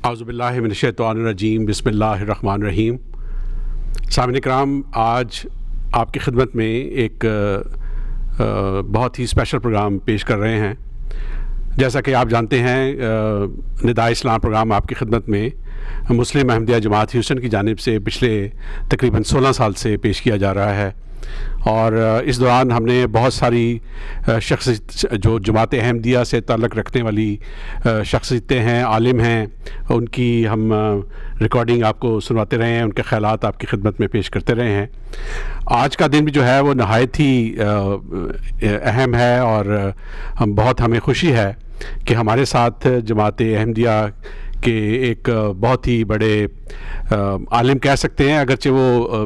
اعوذ باللہ من الشیطان الرجیم بسم اللہ الرحمن الرحیم۔ سامعین کرام، آج آپ کی خدمت میں ایک بہت ہی اسپیشل پروگرام پیش کر رہے ہیں۔ جیسا کہ آپ جانتے ہیں، ندائے اسلام پروگرام آپ کی خدمت میں مسلم احمدیہ جماعت ہیوسٹن کی جانب سے پچھلے تقریباً 16 سال سے پیش کیا جا رہا ہے، اور اس دوران ہم نے بہت ساری جو جماعت احمدیہ سے تعلق رکھنے والی شخصیتیں ہیں، عالم ہیں، ان کی ہم ریکارڈنگ آپ کو سنواتے رہے ہیں، ان کے خیالات آپ کی خدمت میں پیش کرتے رہے ہیں۔ آج کا دن بھی جو ہے وہ نہایت ہی اہم ہے، اور بہت ہمیں خوشی ہے کہ ہمارے ساتھ جماعت احمدیہ کہ ایک بہت ہی بڑے عالم کہہ سکتے ہیں، اگرچہ وہ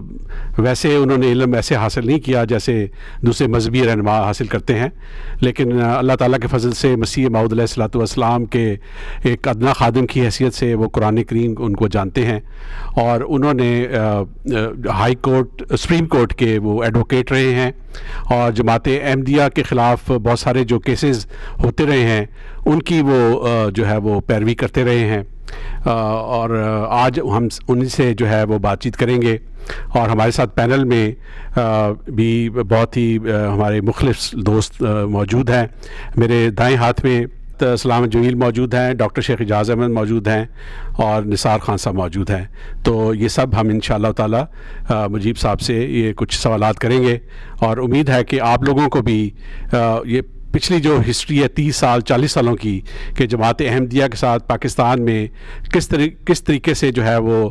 ویسے انہوں نے علم ایسے حاصل نہیں کیا جیسے دوسرے مذہبی رہنما حاصل کرتے ہیں، لیکن اللہ تعالیٰ کے فضل سے مسیح موعود علیہ الصلوۃ والسلام کے ایک ادنا خادم کی حیثیت سے وہ قرآن کریم ان کو جانتے ہیں، اور انہوں نے ہائی کورٹ سپریم کورٹ کے وہ ایڈوکیٹ رہے ہیں، اور جماعت احمدیہ کے خلاف بہت سارے جو کیسز ہوتے رہے ہیں ان کی وہ جو ہے وہ پیروی کرتے رہے ہیں، اور آج ہم انہی سے جو ہے وہ بات چیت کریں گے۔ اور ہمارے ساتھ پینل میں بھی بہت ہی ہمارے مخلص دوست موجود ہیں۔ میرے دائیں ہاتھ میں سلام جمیل موجود ہیں، ڈاکٹر شیخ اعجاز احمد موجود ہیں، اور نثار خان صاحب موجود ہیں۔ تو یہ سب ہم انشاءاللہ تعالی مجیب صاحب سے یہ کچھ سوالات کریں گے، اور امید ہے کہ آپ لوگوں کو بھی یہ پچھلی جو ہسٹری ہے 30 سال 40 سالوں کی، کہ جماعت احمدیہ کے ساتھ پاکستان میں کس طریقے سے جو ہے وہ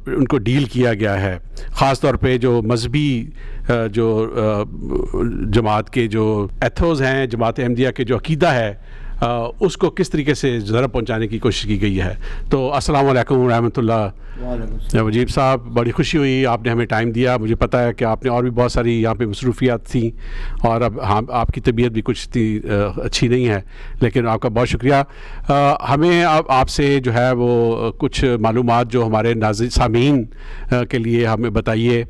ان کو ڈیل کیا گیا ہے، خاص طور پہ جو مذہبی جو جماعت کے جو ایتھوز ہیں، جماعت احمدیہ کے جو عقیدہ ہے، اس کو کس طریقے سے ضرر پہنچانے کی کوشش کی گئی ہے۔ تو السلام علیکم ورحمۃ اللہ۔ مجیب صاحب، بڑی خوشی ہوئی آپ نے ہمیں ٹائم دیا۔ مجھے پتہ ہے کہ آپ نے اور بھی بہت ساری یہاں پہ مصروفیات تھیں، اور اب آپ کی طبیعت بھی کچھ اچھی نہیں ہے، لیکن آپ کا بہت شکریہ۔ ہمیں آپ سے جو ہے وہ کچھ معلومات جو ہمارے ناظرین سامعین کے لیے ہمیں بتائیے،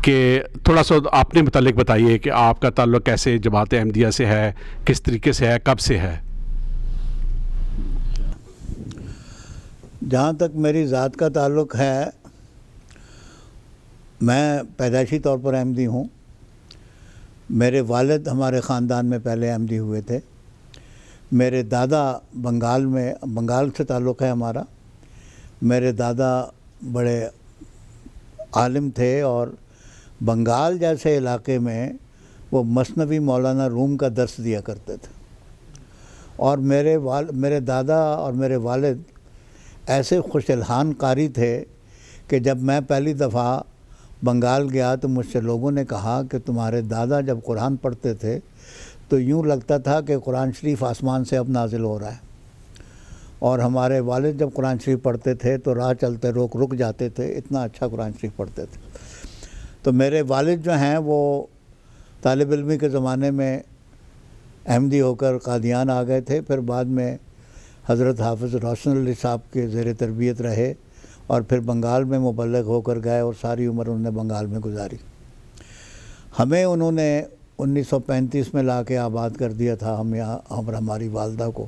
کہ تھوڑا سا اپنے متعلق بتائیے کہ آپ کا تعلق کیسے جماعت احمدیہ سے ہے، کس طریقے سے ہے، کب سے ہے۔ جہاں تک میری ذات کا تعلق ہے، میں پیدائشی طور پر احمدی ہوں۔ میرے والد ہمارے خاندان میں پہلے احمدی ہوئے تھے۔ میرے دادا بنگال سے تعلق ہے ہمارا۔ میرے دادا بڑے عالم تھے، اور بنگال جیسے علاقے میں وہ مثنوی مولانا روم کا درس دیا کرتے تھے، اور میرے دادا اور میرے والد ایسے خوش الحان قاری تھے کہ جب میں پہلی دفعہ بنگال گیا تو مجھ سے لوگوں نے کہا کہ تمہارے دادا جب قرآن پڑھتے تھے تو یوں لگتا تھا کہ قرآن شریف آسمان سے اب نازل ہو رہا ہے، اور ہمارے والد جب قرآن شریف پڑھتے تھے تو راہ چلتے رک جاتے تھے، اتنا اچھا قرآن شریف پڑھتے تھے۔ تو میرے والد جو ہیں وہ طالب علمی کے زمانے میں احمدی ہو کر قادیان آ گئے تھے، پھر بعد میں حضرت حافظ روشن علی صاحب کے زیر تربیت رہے، اور پھر بنگال میں مبلغ ہو کر گئے، اور ساری عمر انہوں نے بنگال میں گزاری۔ ہمیں انہوں نے 1935 میں لا کے آباد کر دیا تھا، ہم یہاں اور ہماری والدہ کو۔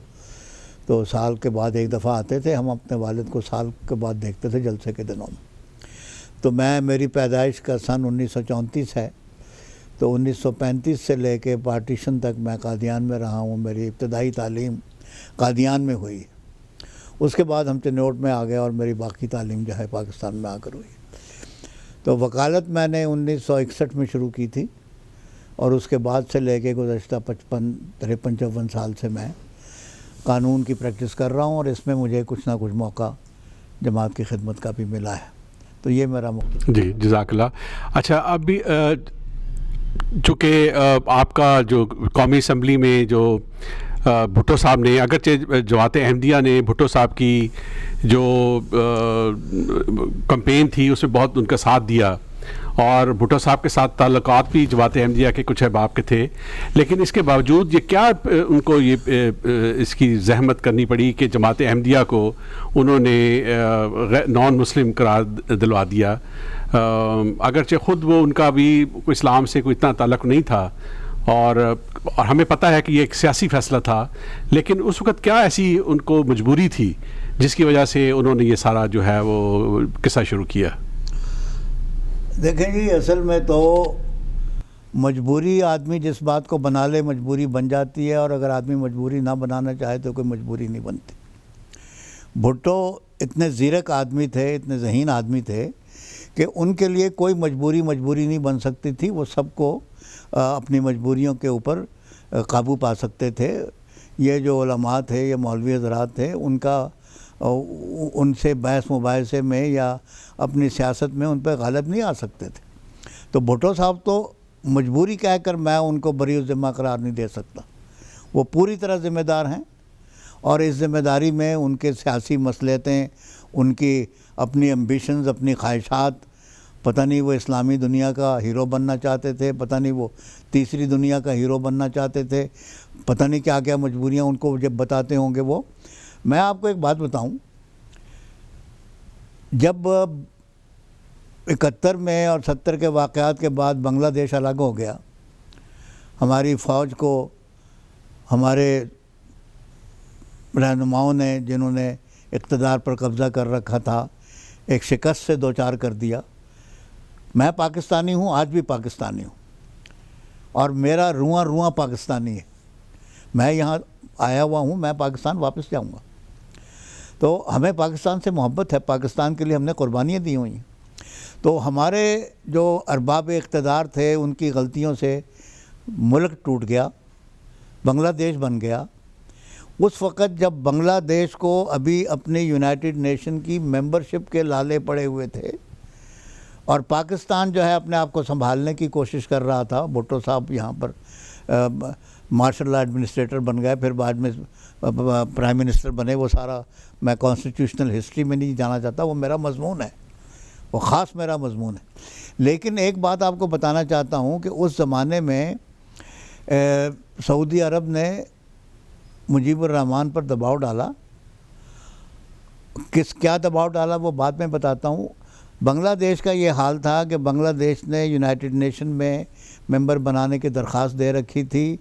تو سال کے بعد ایک دفعہ آتے تھے، ہم اپنے والد کو سال کے بعد دیکھتے تھے جلسے کے دنوں میں۔ تو میری پیدائش کا سن 1934 ہے، تو 1935 سے لے کے پارٹیشن تک میں قادیان میں رہا ہوں۔ میری ابتدائی تعلیم قادیان میں ہوئی، اس کے بعد ہم چنوٹ میں آ گئے، اور میری باقی تعلیم جو ہے پاکستان میں آ کر ہوئی۔ تو وکالت میں نے 1961 میں شروع کی تھی، اور اس کے بعد سے لے کے گزشتہ 53 سال سے میں قانون کی پریکٹس کر رہا ہوں، اور اس میں مجھے کچھ نہ کچھ موقع جماعت کی خدمت کا بھی ملا ہے۔ تو یہ میرا مختصر۔ جی، جزاک اللہ۔ اچھا، اب بھی چونکہ آپ کا جو قومی اسمبلی میں جو بھٹو صاحب نے، اگرچہ جماعت احمدیہ نے بھٹو صاحب کی جو کمپین تھی اس میں بہت ان کا ساتھ دیا، اور بھٹو صاحب کے ساتھ تعلقات بھی جماعت احمدیہ کے کچھ احباب کے تھے، لیکن اس کے باوجود یہ کیا ان کو یہ اس کی زحمت کرنی پڑی کہ جماعت احمدیہ کو انہوں نے نان مسلم قرار دلوا دیا، اگرچہ خود وہ ان کا بھی اسلام سے کوئی اتنا تعلق نہیں تھا، اور ہمیں پتہ ہے کہ یہ ایک سیاسی فیصلہ تھا، لیکن اس وقت کیا ایسی ان کو مجبوری تھی جس کی وجہ سے انہوں نے یہ سارا جو ہے وہ قصہ شروع کیا؟ دیکھیں جی، اصل میں تو مجبوری آدمی جس بات کو بنا لے مجبوری بن جاتی ہے، اور اگر آدمی مجبوری نہ بنانا چاہے تو کوئی مجبوری نہیں بنتی۔ بھٹو اتنے زیرک آدمی تھے، اتنے ذہین آدمی تھے کہ ان کے لیے کوئی مجبوری نہیں بن سکتی تھی۔ وہ سب کو اپنی مجبوریوں کے اوپر قابو پا سکتے تھے۔ یہ جو علماء تھے، یہ مولوی حضرات تھے، ان سے بحث مباحثے میں یا اپنی سیاست میں ان پہ غالب نہیں آ سکتے تھے۔ تو بھٹو صاحب تو مجبوری کہہ کر میں ان کو بری الذمہ قرار نہیں دے سکتا۔ وہ پوری طرح ذمہ دار ہیں، اور اس ذمہ داری میں ان کے سیاسی مصلحتیں، ان کی اپنی ایمبیشنز، اپنی خواہشات، پتہ نہیں وہ اسلامی دنیا کا ہیرو بننا چاہتے تھے، پتہ نہیں وہ تیسری دنیا کا ہیرو بننا چاہتے تھے، پتہ نہیں کیا کیا مجبوریاں ان کو جب بتاتے ہوں گے وہ۔ میں آپ کو ایک بات بتاؤں، جب 71 میں اور 70 کے واقعات کے بعد بنگلہ دیش الگ ہو گیا، ہماری فوج کو ہمارے رہنماؤں نے، جنہوں نے اقتدار پر قبضہ کر رکھا تھا، ایک شکست سے دوچار کر دیا۔ میں پاکستانی ہوں، آج بھی پاکستانی ہوں، اور میرا رواں پاکستانی ہے۔ میں یہاں آیا ہوا ہوں، میں پاکستان واپس جاؤں گا۔ تو ہمیں پاکستان سے محبت ہے، پاکستان کے لیے ہم نے قربانیاں دی ہوئی ہیں۔ تو ہمارے جو ارباب اقتدار تھے، ان کی غلطیوں سے ملک ٹوٹ گیا، بنگلہ دیش بن گیا۔ اس وقت جب بنگلہ دیش کو ابھی اپنی یونائٹڈ نیشن کی ممبرشپ کے لالے پڑے ہوئے تھے، اور پاکستان جو ہے اپنے آپ کو سنبھالنے کی کوشش کر رہا تھا۔ بھٹو صاحب یہاں پر مارشل لا ایڈمنسٹریٹر بن گئے، پھر بعد میں پرائم منسٹر بنے۔ وہ سارا میں کانسٹیٹیوشنل ہسٹری میں نہیں جانا چاہتا، وہ میرا مضمون ہے، وہ خاص میرا مضمون ہے۔ لیکن ایک بات آپ کو بتانا چاہتا ہوں کہ اس زمانے میں سعودی عرب نے مجیب الرحمان پر دباؤ ڈالا۔ کیا دباؤ ڈالا وہ بعد میں بتاتا ہوں۔ بنگلہ دیش کا یہ حال تھا کہ بنگلہ دیش نے یونائٹڈ نیشن میں ممبر بنانے کی درخواست دے رکھی تھی۔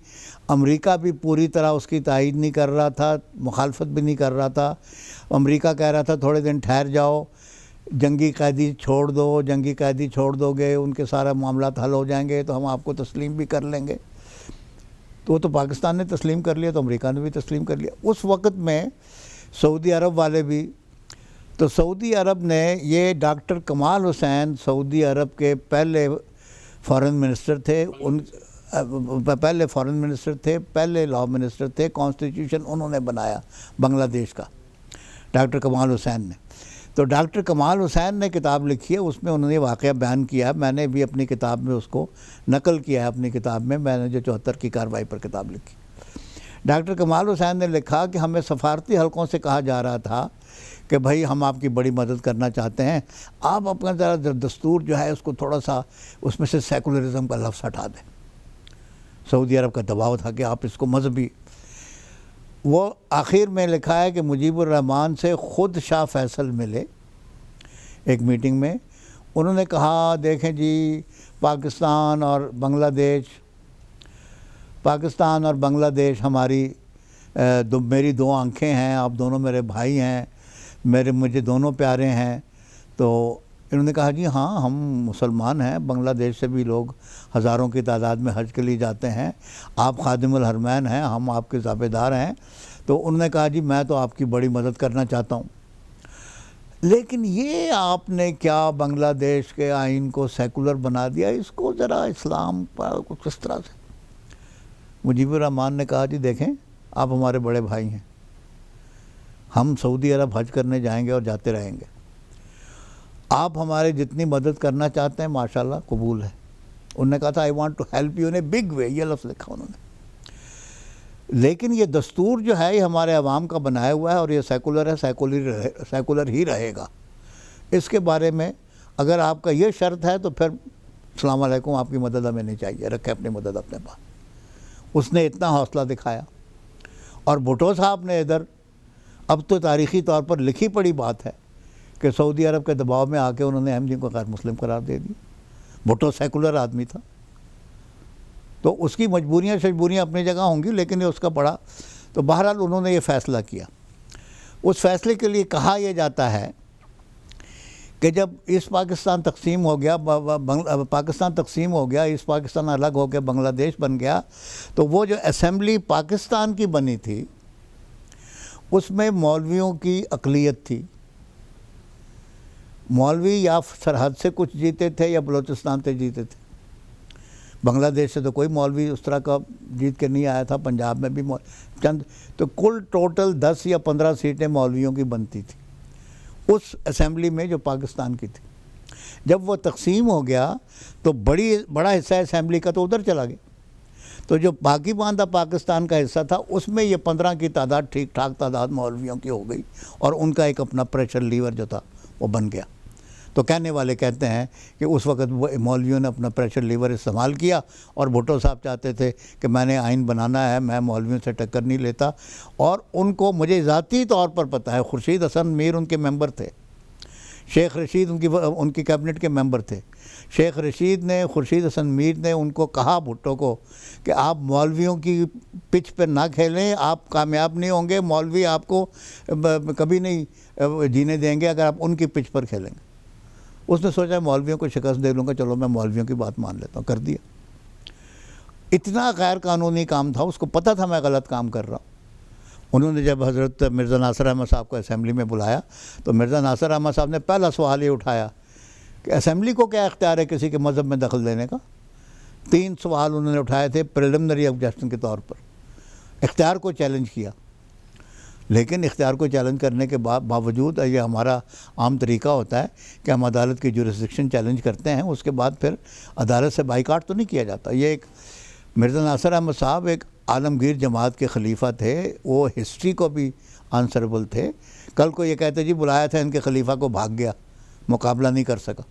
امریکہ بھی پوری طرح اس کی تائید نہیں کر رہا تھا، مخالفت بھی نہیں کر رہا تھا۔ امریکہ کہہ رہا تھا تھوڑے دن ٹھہر جاؤ، جنگی قیدی چھوڑ دو، جنگی قیدی چھوڑ دو گے ان کے سارے معاملات حل ہو جائیں گے تو ہم آپ کو تسلیم بھی کر لیں گے۔ تو وہ تو پاکستان نے تسلیم کر لیا، تو امریکہ نے بھی تسلیم کر لیا۔ اس وقت میں سعودی عرب والے بھی، تو سعودی عرب نے یہ ڈاکٹر کمال حسین سعودی عرب کے پہلے فارن منسٹر تھے، پہلے لاء منسٹر تھے، کانسٹیٹیوشن انہوں نے بنایا بنگلہ دیش کا، ڈاکٹر کمال حسین نے۔ تو ڈاکٹر کمال حسین نے کتاب لکھی ہے، اس میں انہوں نے واقعہ بیان کیا ہے۔ میں نے بھی اپنی کتاب میں اس کو نقل کیا ہے، اپنی کتاب میں نے جو 74 کی کارروائی پر کتاب لکھی۔ ڈاکٹر کمال حسین نے لکھا کہ ہمیں سفارتی حلقوں سے کہا جا رہا تھا کہ بھائی ہم آپ کی بڑی مدد کرنا چاہتے ہیں، آپ اپنا ذرا دستور جو ہے اس کو تھوڑا سا اس میں سے سیکولرزم کا لفظ ہٹا دیں۔ سعودی عرب کا دباؤ تھا کہ آپ اس کو مذہبی۔ وہ آخر میں لکھا ہے کہ مجیب الرحمان سے خود شاہ فیصل ملے ایک میٹنگ میں۔ انہوں نے کہا دیکھیں جی، پاکستان اور بنگلہ دیش ہماری میری دو آنکھیں ہیں، آپ دونوں میرے بھائی ہیں، مجھے دونوں پیارے ہیں۔ تو انہوں نے کہا جی ہاں، ہم مسلمان ہیں، بنگلہ دیش سے بھی لوگ ہزاروں کی تعداد میں حج کے لیے جاتے ہیں، آپ خادم الحرمین ہیں، ہم آپ کے تابع دار ہیں۔ تو انہوں نے کہا جی میں تو آپ کی بڑی مدد کرنا چاہتا ہوں، لیکن یہ آپ نے کیا بنگلہ دیش کے آئین کو سیکولر بنا دیا، اس کو ذرا اسلام پر کس طرح سے۔ مجیب الرحمان نے کہا جی دیکھیں، آپ ہمارے بڑے بھائی ہیں، ہم سعودی عرب حج کرنے جائیں گے اور جاتے رہیں گے، آپ ہمارے جتنی مدد کرنا چاہتے ہیں ماشاءاللہ قبول ہے۔ انہوں نے کہا تھا I want to help you in a big way، یہ لفظ لکھا انہوں نے۔ لیکن یہ دستور جو ہے یہ ہمارے عوام کا بنایا ہوا ہے، اور یہ سیکولر ہے، سیکولر ہی رہے گا۔ اس کے بارے میں اگر آپ کا یہ شرط ہے تو پھر السلام علیکم، آپ کی مدد ہمیں نہیں چاہیے، رکھیں اپنی مدد اپنے پاس۔ اس نے اتنا حوصلہ دکھایا۔ اور بھٹو صاحب نے ادھر، اب تو تاریخی طور پر لکھی پڑی بات ہے کہ سعودی عرب کے دباؤ میں آ کے انہوں نے احمدی کو غیر مسلم قرار دے دی۔ بھٹو سیکولر آدمی تھا، تو اس کی مجبوریاں اپنی جگہ ہوں گی، لیکن یہ اس کا بڑا، تو بہرحال انہوں نے یہ فیصلہ کیا۔ اس فیصلے کے لیے کہا یہ جاتا ہے کہ جب ایسٹ پاکستان تقسیم ہو گیا، پاکستان تقسیم ہو گیا، ایسٹ پاکستان الگ ہو کے بنگلہ دیش بن گیا، تو وہ جو اسمبلی پاکستان کی بنی تھی اس میں مولویوں کی اقلیت تھی۔ مولوی یا سرحد سے کچھ جیتے تھے یا بلوچستان سے جیتے تھے، بنگلہ دیش سے تو کوئی مولوی اس طرح کا جیت کے نہیں آیا تھا، پنجاب میں بھی چند، تو کل ٹوٹل 10 یا 15 سیٹیں مولویوں کی بنتی تھی اس اسمبلی میں جو پاکستان کی تھی۔ جب وہ تقسیم ہو گیا تو بڑا حصہ اسمبلی کا تو ادھر چلا گیا، تو جو باقی باندھا پاکستان کا حصہ تھا اس میں یہ 15 کی تعداد ٹھیک ٹھاک تعداد مولویوں کی ہو گئی، اور ان کا ایک اپنا پریشر لیور جو تھا وہ بن گیا۔ تو کہنے والے کہتے ہیں کہ اس وقت وہ مولویوں نے اپنا پریشر لیور استعمال کیا، اور بھٹو صاحب چاہتے تھے کہ میں نے آئین بنانا ہے، میں مولویوں سے ٹکر نہیں لیتا، اور ان کو مجھے ذاتی طور پر پتہ ہے خورشید حسن میر ان کے ممبر تھے، شیخ رشید ان کی کیبنٹ کے ممبر تھے۔ شیخ رشید نے، خورشید حسن میر نے ان کو کہا بھٹو کو کہ آپ مولویوں کی پچ پہ نہ کھیلیں، آپ کامیاب نہیں ہوں گے، مولوی آپ کو کبھی نہیں جینے دیں گے اگر آپ ان کی پچ پر کھیلیں گے۔ اس نے سوچا مولویوں کو شکست دے لوں گا، چلو میں مولویوں کی بات مان لیتا ہوں، کر دیا۔ اتنا غیر قانونی کام تھا، اس کو پتہ تھا میں غلط کام کر رہا ہوں۔ انہوں نے جب حضرت مرزا ناصر احمد صاحب کو اسمبلی میں بلایا تو مرزا ناصر احمد صاحب نے پہلا سوال یہ اٹھایا کہ اسمبلی کو کیا اختیار ہے کسی کے مذہب میں دخل دینے کا؟ 3 سوال انہوں نے اٹھائے تھے پریلیمنری آبجیکشن کے طور پر، اختیار کو چیلنج کیا۔ لیکن اختیار کو چیلنج کرنے کے باوجود یہ ہمارا عام طریقہ ہوتا ہے کہ ہم عدالت کی جورسڈکشن چیلنج کرتے ہیں، اس کے بعد پھر عدالت سے بائیکاٹ تو نہیں کیا جاتا۔ یہ ایک مرزا ناصر احمد صاحب ایک عالمگیر جماعت کے خلیفہ تھے، وہ ہسٹری کو بھی آنسربل تھے۔ کل کو یہ کہتے جی بلایا تھا ان کے خلیفہ کو، بھاگ گیا، مقابلہ نہیں کر سکا۔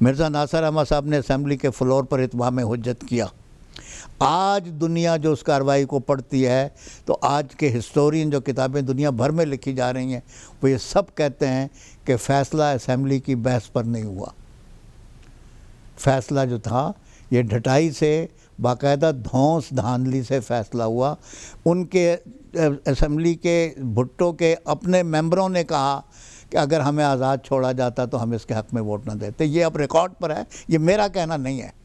مرزا ناصر احمد صاحب نے اسمبلی کے فلور پر اتمام حجت کیا۔ آج دنیا جو اس کارروائی کو پڑھتی ہے تو آج کے ہسٹورین جو کتابیں دنیا بھر میں لکھی جا رہی ہیں وہ یہ سب کہتے ہیں کہ فیصلہ اسمبلی کی بحث پر نہیں ہوا۔ فیصلہ جو تھا یہ ڈھٹائی سے، باقاعدہ دھونس دھاندلی سے فیصلہ ہوا۔ ان کے اسمبلی کے بھٹو کے اپنے ممبروں نے کہا کہ اگر ہمیں آزاد چھوڑا جاتا تو ہم اس کے حق میں ووٹ نہ دیتے۔ یہ اب ریکارڈ پر ہے، یہ میرا کہنا نہیں ہے۔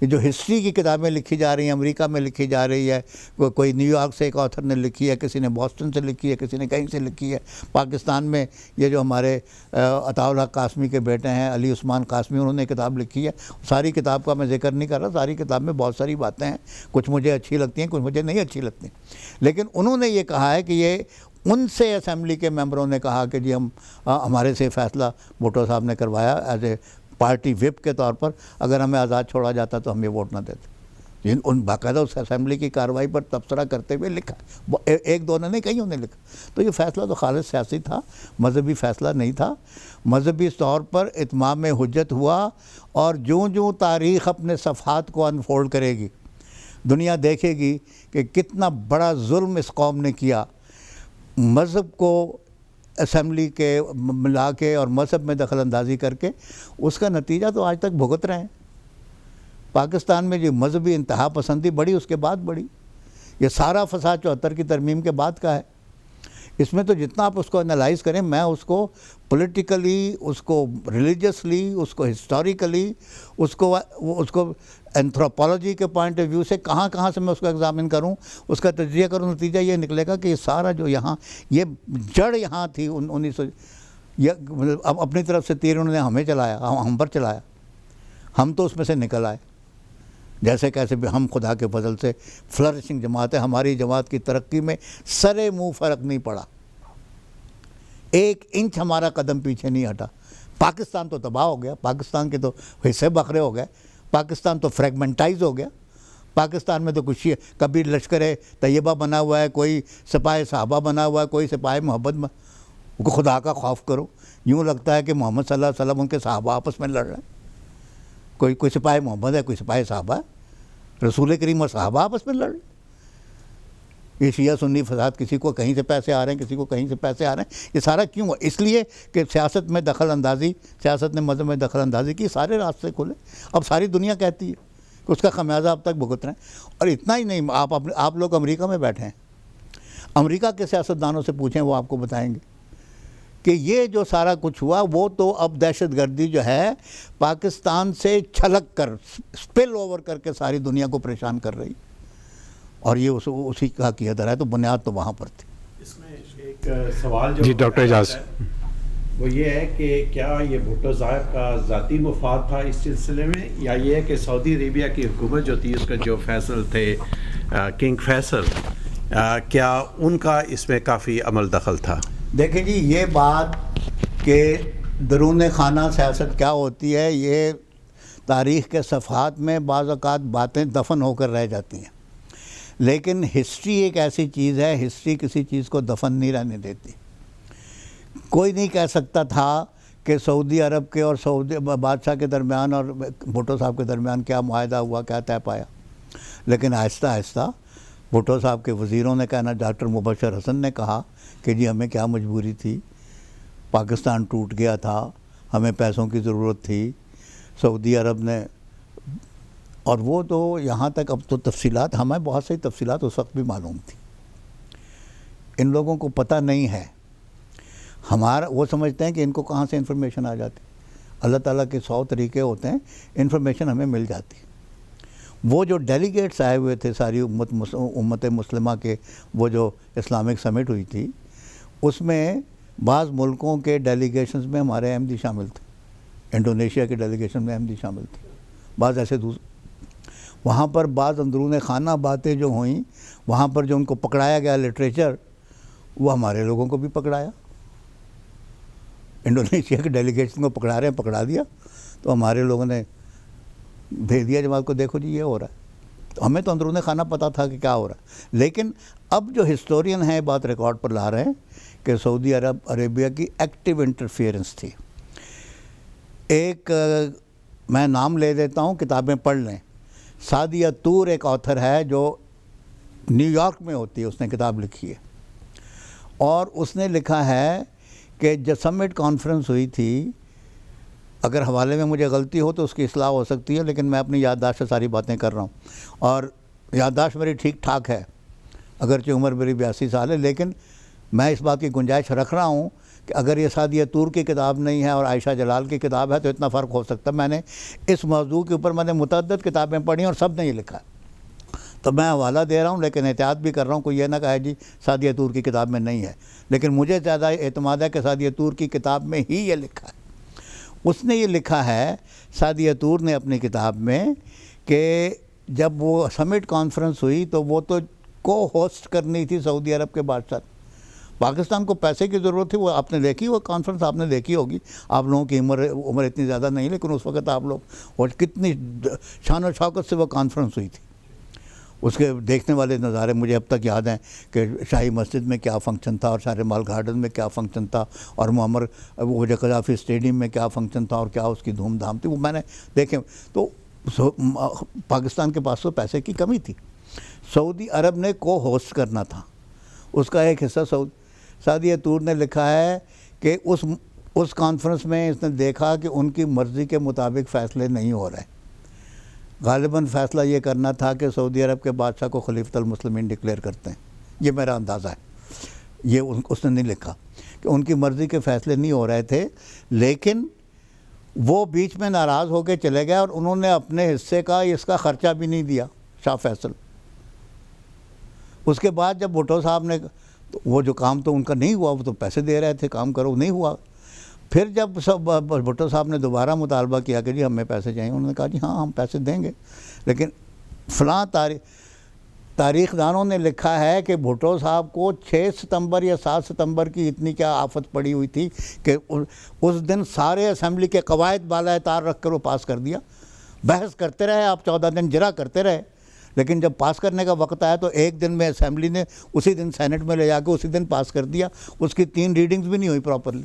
یہ جو ہسٹری کی کتابیں لکھی جا رہی ہیں، امریکہ میں لکھی جا رہی ہے، کوئی نیو یارک سے ایک آتھر نے لکھی ہے، کسی نے بوسٹن سے لکھی ہے، کسی نے کہیں سے لکھی ہے۔ پاکستان میں یہ جو ہمارے عطاء الحق قاسمی کے بیٹے ہیں علی عثمان قاسمی، انہوں نے کتاب لکھی ہے۔ ساری کتاب کا میں ذکر نہیں کر رہا، ساری کتاب میں بہت ساری باتیں ہیں، کچھ مجھے اچھی لگتی ہیں، کچھ مجھے نہیں اچھی لگتی، لیکن انہوں نے یہ کہا ہے کہ یہ ان سے اسمبلی کے ممبروں نے کہا کہ جی ہمارے سے فیصلہ بھٹو صاحب نے کروایا ایز اے پارٹی وپ کے طور پر، اگر ہمیں آزاد چھوڑا جاتا تو ہم یہ ووٹ نہ دیتے۔ ان باقاعدہ اس اسمبلی کی کارروائی پر تبصرہ کرتے ہوئے لکھا، ایک دو نے نہیں، کئیوں نے لکھا۔ تو یہ فیصلہ تو خالص سیاسی تھا، مذہبی فیصلہ نہیں تھا۔ مذہبی طور پر اتمام حجت ہوا، اور جوں تاریخ اپنے صفحات کو انفولڈ کرے گی، دنیا دیکھے گی کہ کتنا بڑا ظلم اس قوم نے کیا، مذہب کو اسمبلی کے ملا کے اور مذہب میں دخل اندازی کر کے، اس کا نتیجہ تو آج تک بھگت رہے ہیں۔ پاکستان میں جو مذہبی انتہا پسندی بڑھی، اس کے بعد بڑھی۔ یہ سارا فساد 74 کی ترمیم کے بعد کا ہے۔ اس میں تو جتنا آپ اس کو انالائز کریں، میں اس کو پولیٹیکلی، اس کو ریلیجسلی، اس کو ہسٹوریکلی، اس کو اینتھروپولوجی کے پوائنٹ آف ویو سے کہاں سے میں اس کو ایگزامن کروں، اس کا تجزیہ کروں، نتیجہ یہ نکلے گا کہ یہ سارا جو یہاں یہ جڑ یہاں تھی 1900، اب اپنی طرف سے تیر انہوں نے ہمیں چلایا، ہم پر چلایا، ہم تو اس میں سے نکل آئے جیسے کیسے بھی۔ ہم خدا کے فضل سے فلرشنگ جماعت ہے، ہماری جماعت کی ترقی میں سرے منہ فرق نہیں پڑا، 1 انچ ہمارا قدم پیچھے نہیں ہٹا۔ پاکستان تو تباہ ہو گیا، پاکستان کے تو حصے بکھرے ہو گئے، پاکستان تو فریگمنٹائز ہو گیا۔ پاکستان میں تو کچھ کبھی لشکر طیبہ بنا ہوا ہے، کوئی سپاہ صحابہ بنا ہوا ہے، کوئی سپاہ محبت، خدا کا خوف کرو، یوں لگتا ہے کہ محمد صلی اللہ علیہ وسلم ان کے صحابہ آپس میں لڑ رہے ہیں۔ کوئی سپاہ محمد ہے، کوئی سپاہ صحابہ ہے، رسول کریم اور صحابہ آپس میں لڑ رہے ہیں۔ یہ شیعہ سنی فساد، کسی کو کہیں سے پیسے آ رہے ہیں، کسی کو کہیں سے پیسے آ رہے ہیں، یہ سارا کیوں ہوا؟ اس لیے کہ سیاست میں دخل اندازی، سیاست نے مذہب میں دخل اندازی کی، سارے راستے کھلے۔ اب ساری دنیا کہتی ہے کہ اس کا خمیازہ اب تک بھگت رہے ہیں۔ اور اتنا ہی نہیں، آپ لوگ امریکہ میں بیٹھے ہیں، امریکہ کے سیاستدانوں سے پوچھیں، وہ آپ کو بتائیں گے کہ یہ جو سارا کچھ ہوا وہ تو اب دہشت گردی جو ہے پاکستان سے چھلک کر سپل اوور کر کے ساری دنیا کو پریشان کر رہی، اور یہ اسی کا عقیدہ ہے، تو بنیاد تو وہاں پر تھی۔ اس میں ایک سوال جو جی ڈاکٹر اعجاز، وہ یہ ہے کہ کیا یہ بھٹو صاحب کا ذاتی مفاد تھا اس سلسلے میں، یا یہ ہے کہ سعودی عربیہ کی حکومت جو تھی، اس کا جو فیصل تھے کنگ فیصل، کیا ان کا اس میں کافی عمل دخل تھا؟ دیکھیں جی، یہ بات کہ درون خانہ سیاست کیا ہوتی ہے، یہ تاریخ کے صفحات میں بعض اوقات باتیں دفن ہو کر رہ جاتی ہیں، لیکن ہسٹری ایک ایسی چیز ہے، ہسٹری کسی چیز کو دفن نہیں رہنے دیتی۔ کوئی نہیں کہہ سکتا تھا کہ سعودی عرب کے اور سعودی بادشاہ کے درمیان اور بھٹو صاحب کے درمیان کیا معاہدہ ہوا، کیا طے پایا، لیکن آہستہ آہستہ بھٹو صاحب کے وزیروں نے کہنا، ڈاکٹر مبشر حسن نے کہا کہ جی ہمیں کیا مجبوری تھی، پاکستان ٹوٹ گیا تھا، ہمیں پیسوں کی ضرورت تھی، سعودی عرب نے، اور وہ تو یہاں تک اب تو تفصیلات، ہمیں بہت سی تفصیلات اس وقت بھی معلوم تھی، ان لوگوں کو پتہ نہیں ہے، وہ سمجھتے ہیں کہ ان کو کہاں سے انفارمیشن آ جاتی، اللہ تعالیٰ کے 100 طریقے ہوتے ہیں، انفارمیشن ہمیں مل جاتی۔ وہ جو ڈیلیگیٹس آئے ہوئے تھے ساری امت مسلمہ کے، وہ جو اسلامک سمٹ ہوئی تھی، اس میں بعض ملکوں کے ڈیلیگیشنز میں ہمارے احمدی شامل تھے، انڈونیشیا کے ڈیلیگیشن میں احمدی شامل تھے، بعض ایسے وہاں پر بعض اندرون خانہ باتیں جو ہوئیں، وہاں پر جو ان کو پکڑایا گیا لٹریچر، وہ ہمارے لوگوں کو بھی پکڑایا، انڈونیشیا کے ڈیلیگیشن کو پکڑا رہے ہیں، پکڑا دیا، تو ہمارے لوگوں نے بھیج دیا جماعت کو، دیکھو جی یہ ہو رہا ہے، تو ہمیں تو اندرون خانہ پتہ تھا کہ کیا ہو رہا ہے، لیکن اب جو ہسٹورین ہیں بات ریکارڈ پر لا رہے ہیں کہ سعودی عربیہ کی ایکٹیو انٹرفیئرنس تھی۔ ایک میں نام لے دیتا ہوں، کتابیں پڑھ لیں، سعدیہ طور ایک آتھر ہے جو نیو یارک میں ہوتی ہے، اس نے کتاب لکھی ہے، اور اس نے لکھا ہے کہ جب سمٹ کانفرنس ہوئی تھی، اگر حوالے میں مجھے غلطی ہو تو اس کی اصلاح ہو سکتی ہے، لیکن میں اپنی یادداشت سے ساری باتیں کر رہا ہوں، اور یادداشت میری ٹھیک ٹھاک ہے، اگرچہ عمر میری 82 سال ہے، لیکن میں اس بات کی گنجائش رکھ رہا ہوں کہ اگر یہ سعدیہ طور کی کتاب نہیں ہے اور عائشہ جلال کی کتاب ہے تو اتنا فرق ہو سکتا ہے۔ میں نے اس موضوع کے اوپر متعدد کتابیں پڑھی اور سب نے یہ لکھا ہے، تو میں حوالہ دے رہا ہوں، لیکن احتیاط بھی کر رہا ہوں، کوئی یہ نہ کہے جی سعدیہ طور کی کتاب میں نہیں ہے، لیکن مجھے زیادہ اعتماد ہے کہ سعدیہ طور کی کتاب میں ہی یہ لکھا ہے۔ اس نے یہ لکھا ہے سعدیہ طور نے اپنی کتاب میں کہ جب وہ سمٹ کانفرنس ہوئی تو وہ تو کو ہوسٹ کرنی تھی سعودی عرب کے بادشاہ، پاکستان کو پیسے کی ضرورت تھی، وہ آپ نے دیکھی، وہ کانفرنس آپ نے دیکھی ہوگی، آپ لوگوں کی عمر اتنی زیادہ نہیں، لیکن اس وقت آپ لوگ، اور کتنی شان و شوکت سے وہ کانفرنس ہوئی تھی، اس کے دیکھنے والے نظارے مجھے اب تک یاد ہیں کہ شاہی مسجد میں کیا فنکشن تھا، اور شاہ مال گارڈن میں کیا فنکشن تھا، اور معمر وجہ قذافی اسٹیڈیم میں کیا فنکشن تھا، اور کیا اس کی دھوم دھام تھی، وہ میں نے دیکھے۔ تو پاکستان کے پاس تو پیسے کی کمی تھی، سعودی عرب نے کو ہوسٹ کرنا تھا، اس کا ایک حصہ سعدیہ طور نے لکھا ہے کہ اس کانفرنس میں اس نے دیکھا کہ ان کی مرضی کے مطابق فیصلے نہیں ہو رہے، غالباً فیصلہ یہ کرنا تھا کہ سعودی عرب کے بادشاہ کو خلیفۃ المسلمین ڈکلیئر کرتے ہیں، یہ میرا اندازہ ہے، یہ اس نے نہیں لکھا کہ ان کی مرضی کے فیصلے نہیں ہو رہے تھے، لیکن وہ بیچ میں ناراض ہو کے چلے گئے، اور انہوں نے اپنے حصے کا اس کا خرچہ بھی نہیں دیا شاہ فیصل۔ اس کے بعد جب بھٹو صاحب نے، وہ جو کام تو ان کا نہیں ہوا، وہ تو پیسے دے رہے تھے، کام کرو، نہیں ہوا، پھر جب بھٹو صاحب نے دوبارہ مطالبہ کیا کہ جی ہمیں پیسے چاہیے، انہوں نے کہا جی ہاں ہم پیسے دیں گے، لیکن فلاں تاریخ دانوں نے لکھا ہے کہ بھٹو صاحب کو 6 ستمبر یا 7 ستمبر کی اتنی کیا آفت پڑی ہوئی تھی کہ اس دن سارے اسمبلی کے قواعد بالائے طار رکھ کر وہ پاس کر دیا، بحث کرتے رہے آپ، 14 دن جرا کرتے رہے، لیکن جب پاس کرنے کا وقت آیا تو ایک دن میں اسمبلی نے اسی دن سینٹ میں لے جا کے اسی دن پاس کر دیا، اس کی 3 ریڈنگز بھی نہیں ہوئی پراپرلی،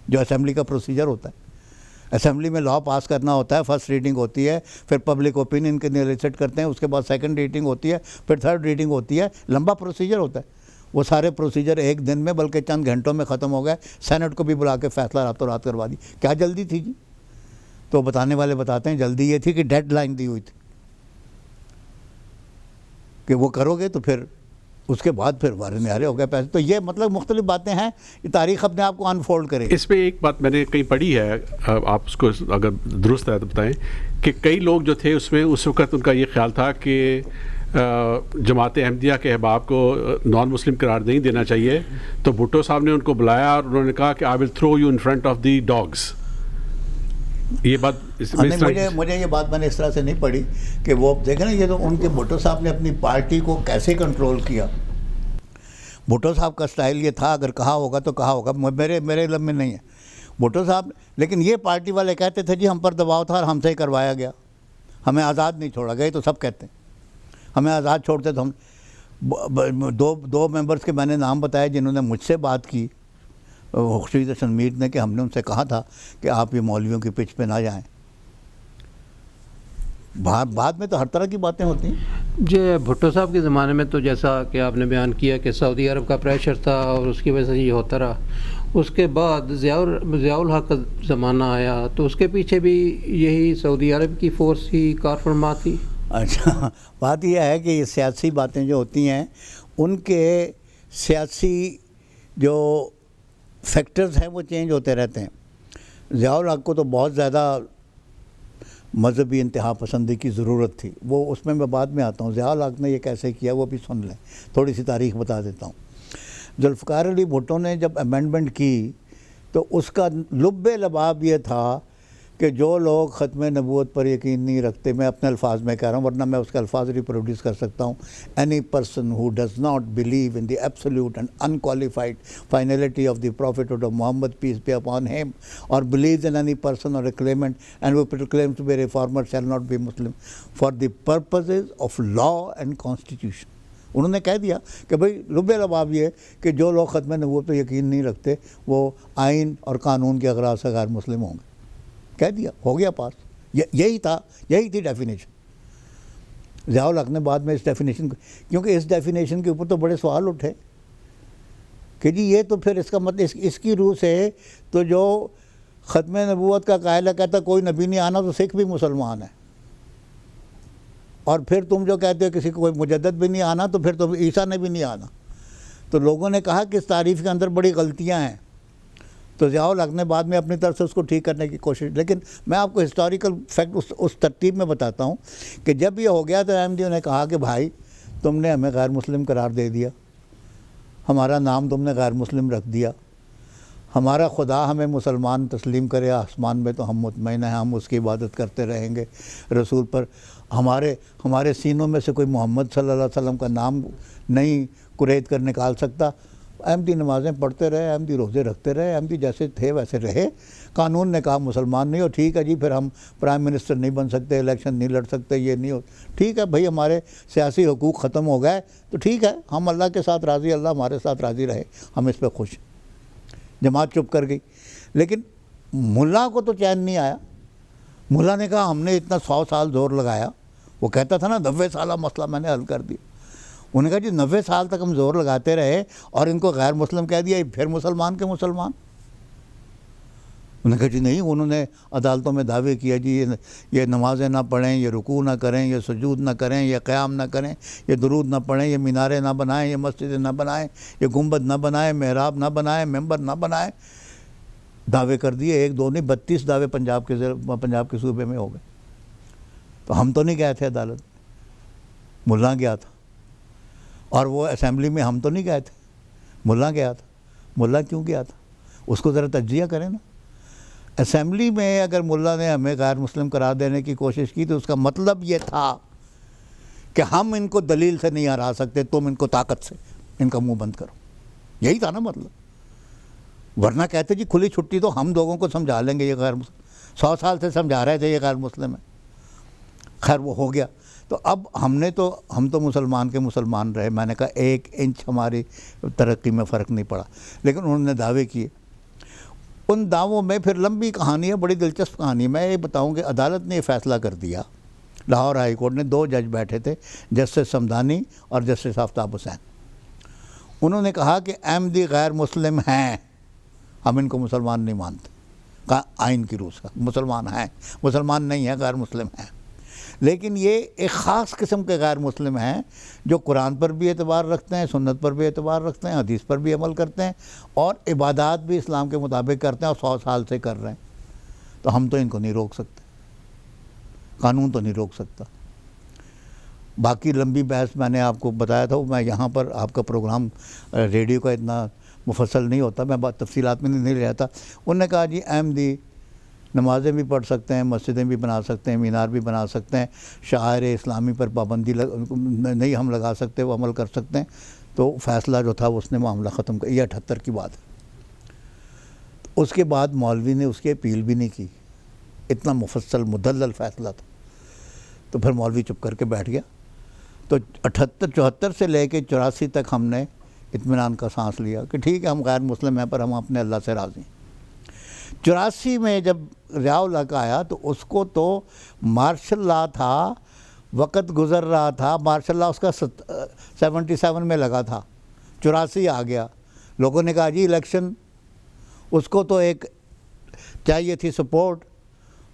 جو اسمبلی کا پروسیجر ہوتا ہے۔ اسمبلی میں لاء پاس کرنا ہوتا ہے، فرسٹ ریڈنگ ہوتی ہے، پھر پبلک اوپینین کے لیے ریسیٹ کرتے ہیں، اس کے بعد سیکنڈ ریڈنگ ہوتی ہے، پھر تھرڈ ریڈنگ ہوتی ہے، لمبا پروسیجر ہوتا ہے، وہ سارے پروسیجر ایک دن میں بلکہ چند گھنٹوں میں ختم ہو گئے، سینٹ کو بھی بلا کے فیصلہ راتوں رات کروا دی، کیا جلدی تھی جی؟ تو بتانے والے بتاتے ہیں جلدی یہ تھی کہ ڈیڈ لائن دی ہوئی تھی کہ وہ کرو گے تو پھر اس کے بعد پھر بارے نیارے ہو گئے پیسے. تو یہ مطلب مختلف باتیں ہیں, یہ تاریخ اپنے آپ کو انفولڈ کرے. اس پہ ایک بات میں نے کہیں پڑھی ہے, آپ اس کو اگر درست ہے تو بتائیں, کہ کئی لوگ جو تھے اس میں اس وقت ان کا یہ خیال تھا کہ جماعت احمدیہ کے احباب کو نان مسلم قرار نہیں دینا چاہیے, تو بھٹو صاحب نے ان کو بلایا اور انہوں نے کہا کہ I will throw you in front of the dogs. یہ بات مجھے یہ بات میں نے اس طرح سے نہیں پڑھی کہ وہ دیکھیں نا, یہ تو ان کے بھٹو صاحب نے اپنی پارٹی کو کیسے کنٹرول کیا. بھٹو صاحب کا سٹائل یہ تھا, اگر کہا ہوگا تو کہا ہوگا, میرے علم میں نہیں ہے بھٹو صاحب. لیکن یہ پارٹی والے کہتے تھے جی ہم پر دباؤ تھا اور ہم سے ہی کروایا گیا, ہمیں آزاد نہیں چھوڑا گیا. تو سب کہتے ہیں ہمیں آزاد چھوڑتے تو ہم دو ممبرز کے میں نے نام بتائے جنہوں نے مجھ سے بات کی, خورشید حسن میر نے, کہ ہم نے ان سے کہا تھا کہ آپ یہ مولویوں کی پچ پہ نہ جائیں. بعد میں تو ہر طرح کی باتیں ہوتی ہیں. جی بھٹو صاحب کے زمانے میں تو جیسا کہ آپ نے بیان کیا کہ سعودی عرب کا پریشر تھا اور اس کی وجہ سے یہ ہوتا رہا. اس کے بعد ضیاء الحق کا زمانہ آیا تو اس کے پیچھے بھی یہی سعودی عرب کی فورس ہی کار فرما تھی. اچھا, بات یہ ہے کہ یہ سیاسی باتیں جو ہوتی ہیں ان کے سیاسی جو فیکٹرز ہیں وہ چینج ہوتے رہتے ہیں. ضیاء الحق کو تو بہت زیادہ مذہبی انتہا پسندی کی ضرورت تھی, وہ اس میں بعد میں آتا ہوں. ضیاء الحق نے یہ کیسے کیا وہ بھی سن لیں, تھوڑی سی تاریخ بتا دیتا ہوں. ذوالفقار علی بھٹو نے جب امینڈمنٹ کی تو اس کا لب لباب یہ تھا کہ جو لوگ ختم نبوت پر یقین نہیں رکھتے, میں اپنے الفاظ میں کہہ رہا ہوں ورنہ میں اس کے الفاظ ریپروڈیوس کر سکتا ہوں, any person who does not believe in the absolute and unqualified finality of the prophethood of Muhammad peace be upon him or believes in any person or a claimant and who claims to be reformer shall not be Muslim for the purposes of law and constitution. انہوں نے کہہ دیا کہ بھئی لب لباب یہ کہ جو لوگ ختم نبوت پہ یقین نہیں رکھتے وہ آئین اور قانون کے اغراض سے غیر مسلم ہوں گے. کہہ دیا, ہو گیا پاس. یہی تھی ڈیفینیشن. ضیاء الحق نے بعد میں اس ڈیفینیشن کو, کیونکہ اس ڈیفینیشن کے اوپر تو بڑے سوال اٹھے کہ جی یہ تو پھر اس کا مطلب اس کی روح سے تو جو ختم نبوت کا قائل ہے کہتا کوئی نبی نہیں آنا تو سکھ بھی مسلمان ہے, اور پھر تم جو کہتے ہو کسی کو کوئی مجدد بھی نہیں آنا تو پھر تم عیسیٰ نے بھی نہیں آنا. تو لوگوں نے کہا کہ اس تعریف کے اندر بڑی غلطیاں ہیں. تو ضیاء الحق نے بعد میں اپنی طرف سے اس کو ٹھیک کرنے کی کوشش, لیکن میں آپ کو ہسٹوریکل فیکٹ اس ترتیب میں بتاتا ہوں کہ جب یہ ہو گیا تو احمدیوں نے کہا کہ بھائی تم نے ہمیں غیر مسلم قرار دے دیا, ہمارا نام تم نے غیر مسلم رکھ دیا, ہمارا خدا ہمیں مسلمان تسلیم کرے آسمان میں تو ہم مطمئن ہیں, ہم اس کی عبادت کرتے رہیں گے رسول پر. ہمارے سینوں میں سے کوئی محمد صلی اللہ علیہ وسلم کا نام نہیں قرید کر نکال سکتا. احمدی نمازیں پڑھتے رہے, احمدی روزے رکھتے رہے, احمدی جیسے تھے ویسے رہے. قانون نے کہا مسلمان نہیں ہو, ٹھیک ہے جی, پھر ہم پرائم منسٹر نہیں بن سکتے, الیکشن نہیں لڑ سکتے, یہ نہیں ہو, ٹھیک ہے بھائی ہمارے سیاسی حقوق ختم ہو گئے تو ٹھیک ہے, ہم اللہ کے ساتھ راضی, اللہ ہمارے ساتھ راضی رہے, ہم اس پہ خوش. جماعت چپ کر گئی. لیکن ملا کو تو چین نہیں آیا. ملا نے کہا ہم نے اتنا 100 سال زور لگایا, وہ کہتا تھا نا 90 سالہ مسئلہ میں نے حل کر دیا. انہوں نے کہا جی 90 سال تک ہم زور لگاتے رہے اور ان کو غیر مسلم کہہ دیا, پھر مسلمان کے مسلمان. انہوں نے کہا جی نہیں, انہوں نے عدالتوں میں دعوے کیا جی یہ نمازیں نہ پڑھیں, یہ رکوع نہ کریں, یہ سجود نہ کریں, یہ قیام نہ کریں, یہ درود نہ پڑھیں, یہ میناریں نہ بنائیں, یہ مسجدیں نہ بنائیں, یہ گنبد نہ بنائیں, محراب نہ بنائیں, ممبر نہ بنائیں. دعوے کر دیے, 1 2 نہیں 32 دعوے پنجاب کے صوبے میں ہو گئے. تو ہم تو نہیں گئے تھے عدالت, ملا گیا تھا. اور وہ اسمبلی میں ہم تو نہیں گئے تھے, ملا گیا تھا. ملا کیوں گیا تھا اس کو ذرا تجزیہ کریں نا. اسمبلی میں اگر ملا نے ہمیں غیر مسلم قرار دینے کی کوشش کی تو اس کا مطلب یہ تھا کہ ہم ان کو دلیل سے نہیں ہرا سکتے, تم ان کو طاقت سے ان کا منہ بند کرو. یہی تھا نا مطلب. ورنہ کہتے جی کھلی چھٹی تو ہم لوگوں کو سمجھا لیں گے, یہ غیر مسلم 100 سال سے سمجھا رہے تھے یہ غیر مسلم ہے. خیر وہ ہو گیا. تو اب ہم تو مسلمان کے مسلمان رہے. میں نے کہا 1 انچ ہماری ترقی میں فرق نہیں پڑا. لیکن انہوں نے دعوے کیے. ان دعووں میں پھر لمبی کہانی ہے, بڑی دلچسپ کہانی. میں یہ بتاؤں کہ عدالت نے یہ فیصلہ کر دیا, لاہور ہائی کورٹ نے 2 جج بیٹھے تھے, جسٹس سمدانی اور جسٹس آفتاب حسین. انہوں نے کہا کہ احمدی غیر مسلم ہیں, ہم ان کو مسلمان نہیں مانتے. کہا آئین کی روح سے مسلمان ہیں, مسلمان نہیں ہیں, غیر مسلم ہیں. لیکن یہ ایک خاص قسم کے غیر مسلم ہیں جو قرآن پر بھی اعتبار رکھتے ہیں، سنت پر بھی اعتبار رکھتے ہیں، حدیث پر بھی عمل کرتے ہیں، اور عبادات بھی اسلام کے مطابق کرتے ہیں، اور 100 سال سے کر رہے ہیں۔ تو ہم تو ان کو نہیں روک سکتے، قانون تو نہیں روک سکتا۔ باقی لمبی بحث میں نے آپ کو بتایا تھا، میں یہاں پر آپ کا پروگرام ریڈیو کا اتنا مفصل نہیں ہوتا، میں تفصیلات میں نہیں رہتا۔ انہوں نے کہا جی احمدی نمازیں بھی پڑھ سکتے ہیں، مسجدیں بھی بنا سکتے ہیں، مینار بھی بنا سکتے ہیں، شعائر اسلامی پر پابندی نہیں ہم لگا سکتے، وہ عمل کر سکتے ہیں۔ تو فیصلہ جو تھا اس نے معاملہ ختم کر، یہ 78 کی بات ہے۔ اس کے بعد مولوی نے اس کی اپیل بھی نہیں کی، اتنا مفصل مدلل فیصلہ تھا۔ تو پھر مولوی چپ کر کے بیٹھ گیا۔ تو 74 سے لے کے 84 تک ہم نے اطمینان کا سانس لیا کہ ٹھیک ہے ہم غیر مسلم ہیں پر ہم اپنے اللہ سے راضی ہیں۔ 84 میں جب ضیاء الحق آیا تو اس کو تو مارشل لا تھا، وقت گزر رہا تھا، مارشل لا اس کا 77 میں لگا تھا، 84 آ گیا، لوگوں نے کہا جی الیکشن، اس کو تو ایک چاہیے تھی سپورٹ،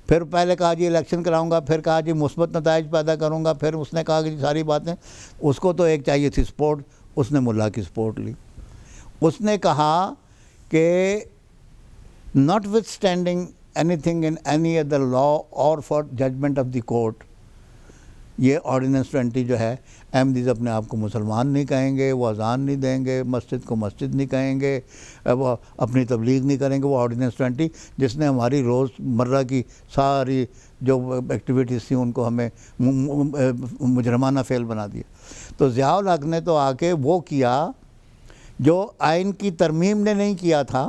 پھر پہلے کہا جی الیکشن کراؤں گا، پھر کہا جی مثبت نتائج پیدا کروں گا، پھر اس نے کہا کہ جی ساری باتیں، اس کو تو ایک چاہیے تھی سپورٹ، اس نے ملا کی سپورٹ لی۔ اس نے کہا کہ not withstanding anything in any other law or for judgment of the court، یہ آرڈیننس 20 جو ہے، احمدیز اپنے آپ کو مسلمان نہیں کہیں گے، وہ اذان نہیں دیں گے، مسجد کو مسجد نہیں کہیں گے، وہ اپنی تبلیغ نہیں کریں گے، وہ آرڈیننس 20 جس نے ہماری روز مرہ کی ساری جو ایکٹیویٹیز تھیں ان کو ہمیں مجرمانہ فعل بنا دیا۔ تو ضیاء الحق نے تو آ کے وہ کیا جو آئین کی ترمیم نے نہیں کیا تھا۔